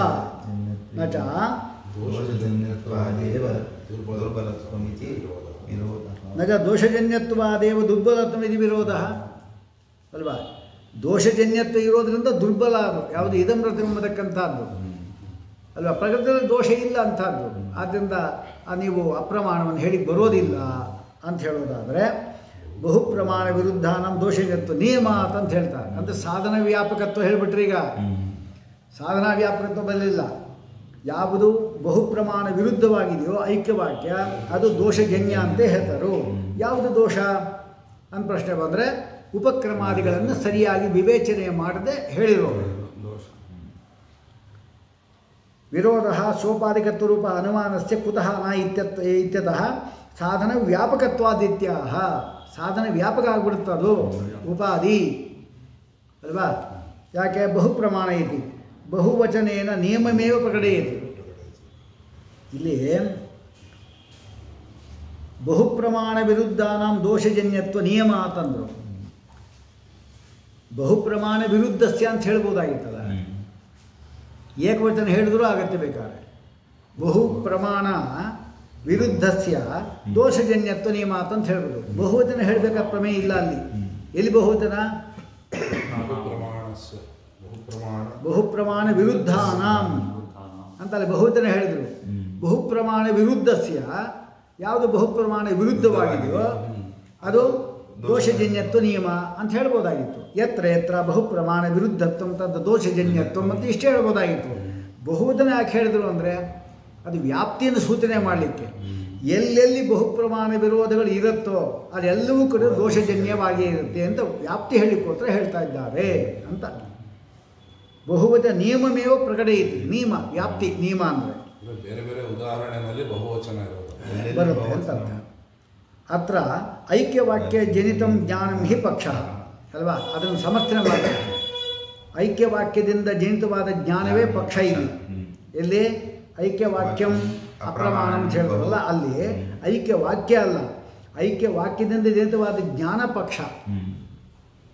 ನಚ ನಚ ದೋಷಜನ್ಯತ್ವಾದೇವ ದುರ್ಬಲತ್ವ ಇದು ವಿರೋಧ ಅಲ್ವಾ? ದೋಷಜನ್ಯತ್ವ ಇರೋದರಿಂದ ದುರ್ಬಲ ಅದು ಯಾವುದು ಇದಮ್ರತ ಎಂಬತಕ್ಕಂಥದ್ದು ಅಲ್ವಾ? ಪ್ರಕೃತಿಯಲ್ಲಿ ದೋಷ ಇಲ್ಲ ಅಂಥದ್ದು. ಆದ್ದರಿಂದ ನೀವು ಅಪ್ರಮಾಣವನ್ನು ಹೇಳಿ ಬರೋದಿಲ್ಲ ಅಂತ ಹೇಳೋದಾದರೆ ಬಹುಪ್ರಮಾಣ ವಿರುದ್ಧ ನಮ್ಮ ದೋಷಗತ್ತು ನಿಯಮ ಅಂತ ಹೇಳ್ತಾರೆ. ಅಂದರೆ ಸಾಧನ ವ್ಯಾಪಕತ್ವ ಹೇಳಿಬಿಟ್ರೆ ಈಗ ಸಾಧನಾ ವ್ಯಾಪಕತ್ವ ಬರಲಿಲ್ಲ. ಯಾವುದು ಬಹುಪ್ರಮಾಣ ವಿರುದ್ಧವಾಗಿದೆಯೋ ಐಕ್ಯವಾಕ್ಯ ಅದು ದೋಷಜನ್ಯ ಅಂತ ಹೇಳ್ತಾರೆ. ಯಾವುದು ದೋಷ ಅಂತ ಪ್ರಶ್ನೆ ಬಂದರೆ ಉಪಕ್ರಮಾದಿಗಳನ್ನು ಸರಿಯಾಗಿ ವಿವೇಚನೆ ಮಾಡದೆ ಹೇಳಿರೋದು. ವಿರೋಧ ಸೋಪಾದಿಕತ್ವರೂಪ ಅನುಮಾನಸ್ಯ ಕುತಃ ನ ಇತ್ಯತಃ ಸಾಧನ ವ್ಯಾಪಕತ್ವಾದಿತ್ಯಾಹ. ಸಾಧನ ವ್ಯಾಪಕ ಆಗಿಬಿಡುತ್ತದು ಉಪಾಧಿ ಅಲ್ವಾ? ಯಾಕೆ? ಬಹುಪ್ರಮಾಣ ಇತಿ ಬಹುವಚನೇನ ನಿಯಮಮೇವ ಪ್ರಕಟಯತಿ. ಇಲ್ಲಿ ಬಹುಪ್ರಮಾಣ ವಿರುದ್ಧಾನಾಂ ದೋಷಜನ್ಯತ್ವ ನಿಯಮ ಅಂತಂದರು. ಬಹುಪ್ರಮಾಣ ವಿರುದ್ಧಸ್ಯ ಅಂತ ಹೇಳ್ಬೋದಾಗಿತ್ತಲ್ಲ. ಏಕವಚನ ಹೇಳಿದ್ರೂ ಆಗತ್ತೆ ಬೇಕಾದ್ರೆ. ಬಹುಪ್ರಮಾಣ ವಿರುದ್ಧಸ್ಯ ದೋಷಜನ್ಯತ್ವ ನಿಯಮ ಅಂತ ಹೇಳ್ಬೋದು. ಬಹುವಚನ ಹೇಳಬೇಕಾದ ಪ್ರಮೇಯ ಇಲ್ಲ ಅಲ್ಲಿ. ಎಲ್ಲಿ ಬಹುವಚನ? ಬಹುಪ್ರಮಾಣ ವಿರುದ್ಧಾನಾಂ ಅಂತಲ್ಲ ಬಹುವಚನ ಹೇಳಿದರು. ಬಹುಪ್ರಮಾಣ ವಿರುದ್ಧಸ್ಯ ಯಾವುದು ಬಹುಪ್ರಮಾಣ ವಿರುದ್ಧವಾಗಿದೆಯೋ ಅದು ದೋಷಜನ್ಯತ್ವ ನಿಯಮ ಅಂತ ಹೇಳ್ಬೋದಾಗಿತ್ತು. ಎತ್ರ ಎತ್ರ ಬಹುಪ್ರಮಾಣ ವಿರುದ್ಧತ್ವ ಅಂತ ದೋಷಜನ್ಯತ್ವ ಮತ್ತು ಇಷ್ಟೇ ಹೇಳ್ಬೋದಾಗಿತ್ತು. ಬಹುವಚನ ಯಾಕೆ ಹೇಳಿದರು ಅಂದರೆ ಅದು ವ್ಯಾಪ್ತಿಯನ್ನು ಸೂಚನೆ ಮಾಡಲಿಕ್ಕೆ. ಎಲ್ಲೆಲ್ಲಿ ಬಹುಪ್ರಮಾಣ ವಿರೋಧಗಳು ಇರುತ್ತೋ ಅದೆಲ್ಲವೂ ಕೂಡ ದೋಷಜನ್ಯವಾಗಿ ಇರುತ್ತೆ ಅಂತ ವ್ಯಾಪ್ತಿ ಹೇಳಲಿಕ್ಕೋಸ್ಕರ ಹೇಳ್ತಾ ಇದ್ದಾರೆ ಅಂತ. ಬಹುವಚನ ನಿಯಮಮೇವ ಪ್ರಕಟಯತಿ. ನಿಯಮ ವ್ಯಾಪ್ತಿ ನಿಯಮ ಅಂದರೆ ಬೇರೆ ಬೇರೆ ಉದಾಹರಣೆಯಲ್ಲಿ ಬಹುವಚನ ಬರುತ್ತೆ ಅಂತ ಅರ್ಥ. ಅತ್ರ ಐಕ್ಯವಾಕ್ಯ ಜನಿತಂ ಜ್ಞಾನಂ ಹಿ ಪಕ್ಷ ಅಲ್ವಾ? ಅದನ್ನು ಸಮರ್ಥನೆ ಮಾಡ್ತಾರೆ. ಐಕ್ಯವಾಕ್ಯದಿಂದ ಜನಿತವಾದ ಜ್ಞಾನವೇ ಪಕ್ಷ. ಇಲ್ಲಿ ಎಲ್ಲಿ ಐಕ್ಯವಾಕ್ಯಂ ಅಪ್ರಮಾಣ ಅಂತ ಹೇಳ್ತಾರಲ್ಲ ಅಲ್ಲಿ ಐಕ್ಯವಾಕ್ಯ ಅಲ್ಲ, ಐಕ್ಯವಾಕ್ಯದಿಂದ ಜನಿತವಾದ ಜ್ಞಾನ ಪಕ್ಷ.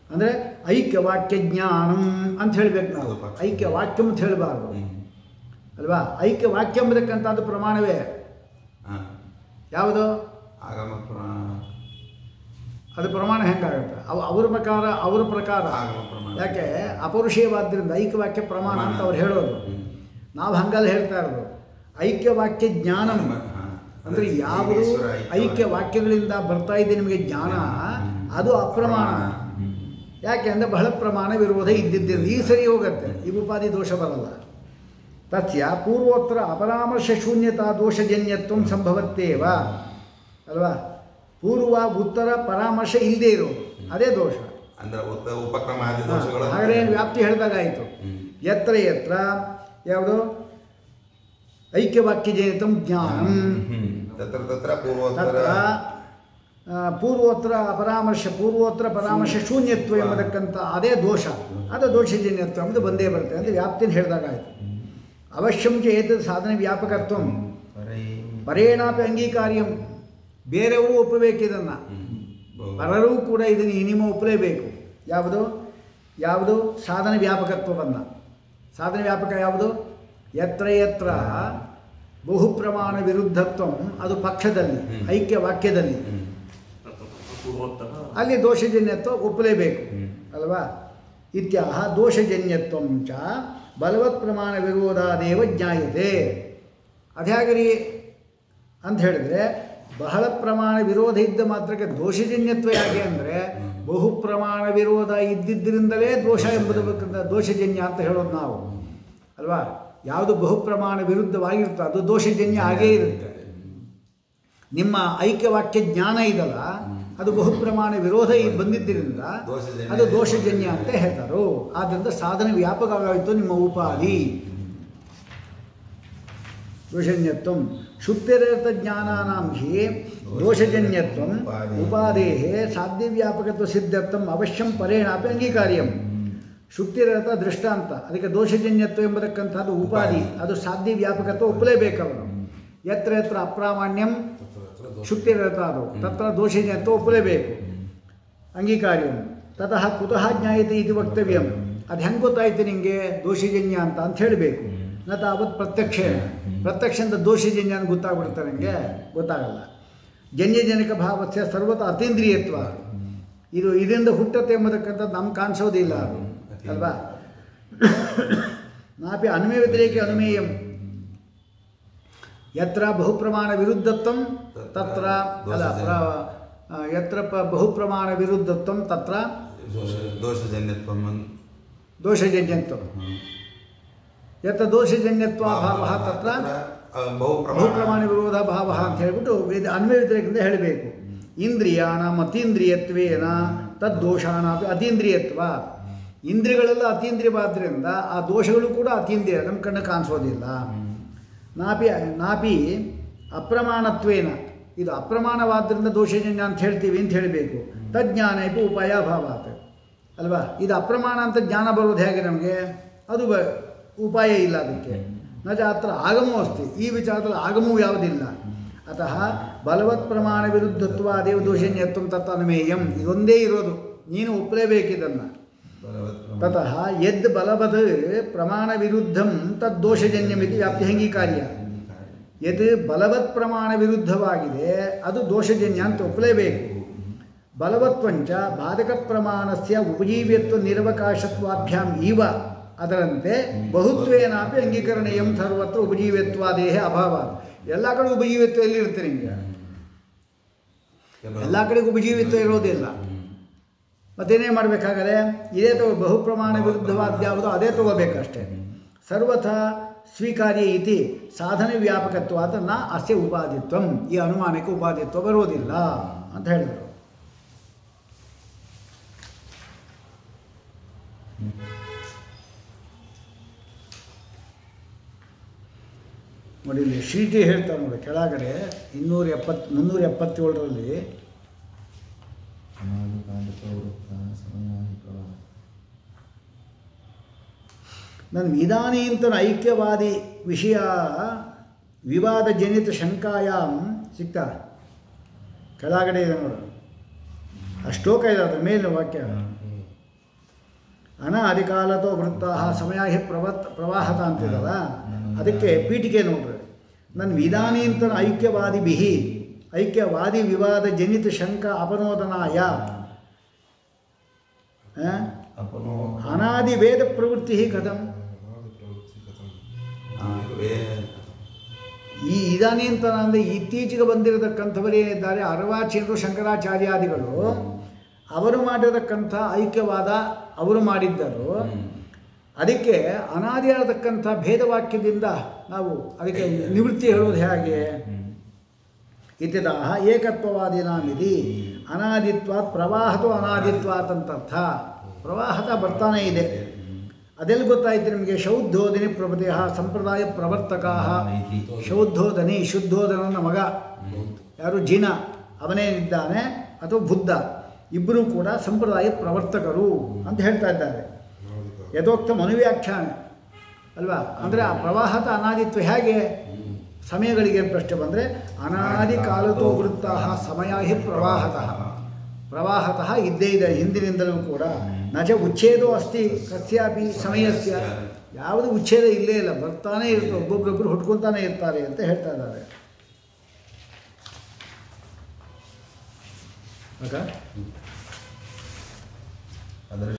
ಅಂದರೆ ಐಕ್ಯವಾಕ್ಯ ಜ್ಞಾನಂ ಅಂತ ಹೇಳಬೇಕು ನಾವು. ಐಕ್ಯವಾಕ್ಯಂ ಅಂತ ಹೇಳಬಾರ್ದು ಅಲ್ವಾ? ಐಕ್ಯವಾಕ್ಯ ಎಂಬುದಕ್ಕಂಥದ್ದು ಪ್ರಮಾಣವೇ. ಯಾವುದು? ಅದು ಪ್ರಮಾಣ ಹೆಂಗಾಗುತ್ತೆ? ಅವ್ರ ಪ್ರಕಾರ ಯಾಕೆ ಅಪೌರುಷೇಯವಾದ್ದರಿಂದ ಐಕ್ಯವಾಕ್ಯ ಪ್ರಮಾಣ ಅಂತ ಅವ್ರು ಹೇಳೋದು. ನಾವು ಹಂಗಲ್ಲಿ ಹೇಳ್ತಾ ಇರೋದು ಐಕ್ಯವಾಕ್ಯ ಜ್ಞಾನಂ ಅಂದರೆ ಯಾವುದು ಐಕ್ಯವಾಕ್ಯಗಳಿಂದ ಬರ್ತಾ ಇದೆ ನಿಮಗೆ ಜ್ಞಾನ ಅದು ಅಪ್ರಮಾಣ. ಯಾಕೆ ಅಂದರೆ ಬಹಳ ಪ್ರಮಾಣ ವಿರೋಧ ಇದ್ದಿದ್ದರಿಂದ ಈ ಸರಿ ಹೋಗುತ್ತೆ, ಈ ಉಪಾಧಿ ದೋಷ ಬರಲ್ಲ. ತಸ್ಯ ಪೂರ್ವೋತ್ತರ ಅಪರಾಮರ್ಶ ಶೂನ್ಯತಾ ದೋಷಜನ್ಯತ್ವ ಸಂಭವತ್ತೇವ ಅಲ್ವಾ? ಪೂರ್ವ ಉತ್ತರ ಪರಾಮರ್ಶ ಇಲ್ಲದೆ ಇರೋದು ಅದೇ ದೋಷ. ಹಾಗಾದರೆ ವ್ಯಾಪ್ತಿ ಹೇಳಿದಾಗಾಯಿತು. ಎತ್ರ ಎತ್ರ ಯಾವುದು? ಐಕ್ಯವಾಕ್ಯ ಜನಿತಂ ಜ್ಞಾನಂ ಪೂರ್ವೋತ್ತರ ಪೂರ್ವೋತ್ತರ ಪರಾಮರ್ಶ ಶೂನ್ಯತ್ವ ಎಂಬುದಕ್ಕಂಥ ಅದೇ ದೋಷ. ಅದು ದೋಷಜನ್ಯತ್ವ ಎಂಬುದು ಬಂದೇ ಬರುತ್ತೆ ಅಂತ ವ್ಯಾಪ್ತಿನ ಹೇಳಿದಾಗಾಯಿತು. ಅವಶ್ಯಂ ಚ ಏತದ್ ಸಾಧನ ವ್ಯಾಪಕತ್ವ ಪರೇಣಾಪಿ ಅಂಗೀಕಾರ್ಯಂ. ಬೇರೆಯವರು ಒಪ್ಪಬೇಕು ಇದನ್ನು, ಪರರೂ ಕೂಡ ಇದನ್ನು ನಿಯಮ ಒಪ್ಪಲೇಬೇಕು. ಯಾವುದು ಸಾಧನ ವ್ಯಾಪಕತ್ವವನ್ನು. ಸಾಧನ ವ್ಯಾಪಕ ಯಾವುದು? ಯತ್ರ ಯತ್ರ ಬಹುಪ್ರಮಾಣ ವಿರುದ್ಧತ್ವ ಅದು ಪಕ್ಷದಲ್ಲಿ ಐಕ್ಯವಾಕ್ಯದಲ್ಲಿ ಅಲ್ಲಿ ದೋಷಜನ್ಯತ್ವ ಒಪ್ಪಲೇಬೇಕು ಅಲ್ವಾ? ಇತ್ಯಾಹ ದೋಷಜನ್ಯತ್ವ ಚ ಬಲವತ್ ಪ್ರಮಾಣ ವಿರೋಧಾದೇವ ಜ್ಞಾಯತೆ. ಅದ್ಯಾಗರಿ ಅಂತ ಹೇಳಿದ್ರೆ ಬಹಳ ಪ್ರಮಾಣ ವಿರೋಧ ಇದ್ದ ಮಾತ್ರಕ್ಕೆ ದೋಷಜನ್ಯತ್ವ ಯಾಕೆ ಅಂದರೆ ಬಹುಪ್ರಮಾಣ ವಿರೋಧ ಇದ್ದಿದ್ದರಿಂದಲೇ ದೋಷ ಎಂಬುದು ದೋಷಜನ್ಯ ಅಂತ ಹೇಳೋದು ನಾವು ಅಲ್ವಾ? ಯಾವುದು ಬಹುಪ್ರಮಾಣ ವಿರುದ್ಧವಾಗಿರುತ್ತೋ ಅದು ದೋಷಜನ್ಯ ಆಗೇ ಇರುತ್ತೆ. ನಿಮ್ಮ ಐಕ್ಯವಾಕ್ಯ ಜ್ಞಾನ ಇದಲ್ಲ ಅದು ಬಹುಪ್ರಮಾಣ ವಿರೋಧ ಬಂದಿದ್ದರಿಂದ ಅದು ದೋಷಜನ್ಯ ಅಂತ ಹೇಳ್ತಾರೋ. ಆದ್ದರಿಂದ ಸಾಧನ ವ್ಯಾಪಕವಾಯಿತು ನಿಮ್ಮ ಉಪಾಧಿ ದೋಷಜನ್ಯತ್ವ. ಶುದ್ಧಿರತ ಜ್ಞಾನಾನಾಂ ಹಿ ದೋಷಜನ್ಯತ್ವ ಉಪಾದೇಃ ಸಾಧ್ಯ ವ್ಯಾಪಕತ್ವ ಸಿದ್ಧತ್ವ ಅವಶ್ಯಂ ಪರೇಣಾಪಿ ಅಂಗೀಕಾರ್ಯಂ. ಶುದ್ಧಿರತ ದೃಷ್ಟಾಂತ, ಅದಕ್ಕೆ ದೋಷಜನ್ಯತ್ವ ಎಂಬುದಕ್ಕಂಥದ್ದು ಉಪಾಧಿ, ಅದು ಸಾಧ್ಯ ವ್ಯಾಪಕತ್ವ ಒಪ್ಪಲೇಬೇಕವನು. ಯತ್ರ ಯತ್ರ ಅಪ್ರಾಮಾಣ್ಯಂ ಶುದ್ಧಿರತ ಅದು ತತ್ರ ದೋಷಜನ್ಯತ್ವ ಒಪ್ಪಲೇಬೇಕು ಅಂಗೀಕಾರ್ಯಂ. ತತಃ ಕುತಃ ಜ್ಞಾಯತೆ ಇದು ವಕ್ತವ್ಯಂ. ಅದು ಹೆಂಗೆ ಗೊತ್ತಾಯ್ತು ನಿಮಗೆ ದೋಷಜನ್ಯ ಅಂತ ಹೇಳಬೇಕು. ನ ತಾವತ್ ಪ್ರತ್ಯಕ್ಷ ಅಂತ ದೋಷಜನ್ಯ ಅಂತ ಗೊತ್ತಾಗ್ಬಿಡ್ತಾರೆ, ನನಗೆ ಗೊತ್ತಾಗಲ್ಲ. ಜನ್ಯಜನಕ ಭಾವಸ್ಯ ಸರ್ವತ ಅತೀಂದ್ರಿಯತ್ವ, ಇದು ಇದರಿಂದ ಹುಟ್ಟತ್ತೆ ಎಂಬುದಕ್ಕಂಥದ್ದು ನಮ್ಗೆ ಕಾಣಿಸೋದಿಲ್ಲ ಅದು ಅಲ್ವಾ? ನಾಪಿ ಅನುಮೇಯ ವ್ಯತಿರೇಕ ಅನುಮೇಯಂ ಯತ್ರ ಬಹುಪ್ರಮಾಣ ವಿರುದ್ಧತ್ವಂ ತತ್ರ ಅಲ್ಲ ಯತ್ರ ಬಹುಪ್ರಮಾಣ ವಿರುದ್ಧತ್ವಂ ತತ್ರ ದೋಷಜನ್ಯತ್ವಂ ದೋಷಜನ್ಯತ್ವ ಯತ್ರ ದೋಷಜನ್ಯತ್ವಾಭಾವಃ ತತ್ರ ಬಹುಪ್ರಮಾಣ ವಿರೋಧ ಭಾವ ಅಂತ ಹೇಳಿಬಿಟ್ಟು ಅನ್ವಯ ವ್ಯತಿರೇಕದಿಂದ ಹೇಳಬೇಕು. ಇಂದ್ರಿಯಾಣಾಂ ಅತೀಂದ್ರಿಯತ್ವೇನ ತದ್ದೋಷಾಣಾಪಿ ಅತೀಂದ್ರಿಯತ್ವ. ಇಂದ್ರಿಯಗಳೆಲ್ಲ ಅತೀಂದ್ರಿಯವಾದ್ದರಿಂದ ಆ ದೋಷಗಳು ಕೂಡ ಅತೀಂದ್ರಿಯ, ನಮ್ಮ ಕಣ್ಣು ಕಾಣಿಸೋದಿಲ್ಲ. ನಾಪಿ ಅಪ್ರಮಾಣತ್ವೇನ, ಇದು ಅಪ್ರಮಾಣವಾದ್ದರಿಂದ ದೋಷಜನ್ಯ ಅಂತ ಹೇಳ್ತೀವಿ ಅಂತ ಹೇಳಬೇಕು. ತಜ್ಞಾನ ಇಪಿ ಉಪಾಯಾಭಾವಾತ್ ಅಲ್ವಾ. ಇದು ಅಪ್ರಮಾಣ ಅಂತ ಜ್ಞಾನ ಬರೋದು ಹೇಗೆ ನಮಗೆ? ಅದು ಉಪಾಯ ಇಲ್ಲ ಅದಕ್ಕೆ. ನಜ ಅತ್ರ ಆಗಮೋ ಅಸ್ತಿ, ಈ ವಿಚಾರದಲ್ಲಿ ಆಗಮವೂ ಯಾವುದಿಲ್ಲ. ಅತಃ ಬಲವತ್ ಪ್ರಮಾಣ ವಿರುದ್ಧತ್ವಾದೇವ ದೋಷಜನ್ಯತ್ವ ತತ್ತನ್ಮೇಯಂ, ಇದೊಂದೇ ಇರೋದು, ನೀನು ಒಪ್ಪಲೇಬೇಕಿದನ್ನು. ತತಃ ಯದ್ ಬಲವತ್ ಪ್ರಮಾಣ ವಿರುದ್ಧಂ ತದ್ದೋಷಜನ್ಯಮಿತಿ ವ್ಯಾಪ್ತಿ ಅಂಗೀಕಾರ್ಯ. ಯದ್ ಬಲವತ್ ಪ್ರಮಾಣ ವಿರುದ್ಧವಾಗಿದೆ ಅದು ದೋಷಜನ್ಯ ಅಂತ ಒಪ್ಪಲೇಬೇಕು. ಬಲವತ್ವಂಚ ಬಾಧಕ ಪ್ರಮಾಣಸ್ಯ ಉಪಜೀವ್ಯತ್ವ ನಿರವಕಾಶತ್ವಾಭ್ಯಾಂ ಇವ, ಅದರಂತೆ ಬಹುತ್ವೇನಾಪಿ ಅಂಗೀಕರಣೀಯಂ ಸರ್ವತ್ರ ಉಪಜೀವ್ಯತ್ವಾದೇಹ ಅಭಾವ. ಎಲ್ಲ ಕಡೆ ಉಪಜೀವ್ಯತ್ವ ಎಲ್ಲಿರುತ್ತೆ ನಿಮಗೆ? ಎಲ್ಲ ಕಡೆಗೂ ಉಪಜೀವಿತ್ವ ಇರೋದಿಲ್ಲ. ಮತ್ತೇನೇ ಮಾಡಬೇಕಾಗದೆ? ಇದೇ ಬಹುಪ್ರಮಾಣ ವಿರುದ್ಧವಾದ ಯಾವುದೋ ಅದೇ ತಗೋಬೇಕಷ್ಟೇ. ಸರ್ವಥಾ ಸ್ವೀಕಾರ್ಯ ಇತಿ ಸಾಧನ ವ್ಯಾಪಕತ್ವಾದ ನ ಅಸ್ಯ ಉಪಾದಿತ್ವಂ, ಈ ಅನುಮಾನಕ್ಕೆ ಉಪಾದಿತ್ವ ಬರುವುದಿಲ್ಲ ಅಂತ ಹೇಳಿದರು. ನೋಡಿ ಇಲ್ಲಿ ಶ್ರೀಟಿ ಹೇಳ್ತಾರೆ ನೋಡಿ ಕೆಳಗಡೆ 377ರಲ್ಲಿ ನನ್ನ ಇದಾನೀಂತನ ಐಕ್ಯವಾದಿ ವಿಷಯ ವಿವಾದ ಜನಿತ ಶಂಕಾಯಾಂ ಸಿಗ್ತಾ ಕೆಳಗಡೆ ಇದೆ ನೋಡು, ಆ ಶ್ಲೋಕ ಇದೆ ಅದ್ರ ಮೇಲಿನ ವಾಕ್ಯ. ಅನಾದಿಕಾಲತೋ ವೃತ್ತಾಹ ಸಮಯ ಹಿ ಪ್ರವಾಹತ ಅಂತಿದಲ್ಲ, ಅದಕ್ಕೆ ಪೀಠಿಕೆ ನೋಡ್ರಿ. ನನ್ನ ವಿಧಾನೀಂತನ ಐಕ್ಯವಾದಿ ವಿವಾದ ಜನಿತ ಶಂಕ ಅಪನೋದನಾಯ ಅನಾದಿ ವೇದ ಪ್ರವೃತ್ತಿ ಕಥಂ. ಈ ಇದಾನೀಂತನ ಅಂದರೆ ಇತ್ತೀಚೆಗೆ ಬಂದಿರತಕ್ಕಂಥವರೇ ಇದ್ದಾರೆ ಅರ್ವಾಚೀನರು, ಶಂಕರಾಚಾರ್ಯಾದಿಗಳು. ಅವರು ಮಾಡಿರತಕ್ಕಂಥ ಐಕ್ಯವಾದ ಅವರು ಮಾಡಿದ್ದರು. ಅದಕ್ಕೆ ಅನಾದಿಯಾದಕ್ಕಂಥ ಭೇದವಾಕ್ಯದಿಂದ ನಾವು ಅದಕ್ಕೆ ನಿವೃತ್ತಿ ಹೇಳೋದು ಹೇಗೆ? ಇತಿದಾಹ ಏಕತ್ವವಾದಿನಾಮಿತಿ ಅನಾದಿತ್ವಾತ್ ಪ್ರವಾಹತೋ ಅನಾದಿತ್ವಾತ್ ಅಂತರ್ಥ. ಪ್ರವಾಹತ ಬರ್ತಾನೇ ಇದೆ. ಅದೆಲ್ಲಿ ಗೊತ್ತಾಯ್ತು ನಿಮಗೆ? ಶೌದ್ಧೋಧನಿ ಪ್ರಭೃತಿಯ ಸಂಪ್ರದಾಯ ಪ್ರವರ್ತಕ. ಶೌದ್ಧೋಧನಿ ಶುದ್ಧೋಧನನ ಮಗ ಯಾರು? ಜಿನ, ಅವನೇನಿದ್ದಾನೆ ಅಥವಾ ಬುದ್ಧ, ಇಬ್ಬರೂ ಕೂಡ ಸಂಪ್ರದಾಯ ಪ್ರವರ್ತಕರು ಅಂತ ಹೇಳ್ತಾ ಇದ್ದಾರೆ. ಯಥೋಕ್ತ ಮನುವ್ಯಾಖ್ಯಾನ ಅಲ್ವಾ? ಅಂದರೆ ಆ ಪ್ರವಾಹದ ಅನಾದಿತ್ವ ಹೇಗೆ? ಸಮಯಗಳಿಗೆ ಪ್ರಶ್ನೆ ಬಂದರೆ ಅನಾದಿ ಕಾಲತೋ ವೃತ್ತಾಹ ಸಮಯ ಹಿ ಪ್ರವಾಹತಃ ಇದ್ದೇ ಇದೆ ಹಿಂದಿನಿಂದಲೂ ಕೂಡ. ನಜ ಉಚ್ಛೇದೋ ಅಸ್ತಿ ಕಸ್ಯಾಪಿ ಸಮಯಸ್ಯ, ಯಾವುದು ಉಚ್ಛೇದ ಇಲ್ಲೇ ಇಲ್ಲ, ಬರ್ತಾನೆ ಇರ್ತದೆ, ಒಬ್ಬೊಬ್ಬರೊಬ್ಬರು ಹುಟ್ಕೊತಾನೆ ಇರ್ತಾರೆ ಅಂತ ಹೇಳ್ತಾ ಇದ್ದಾರೆ. ಅದರ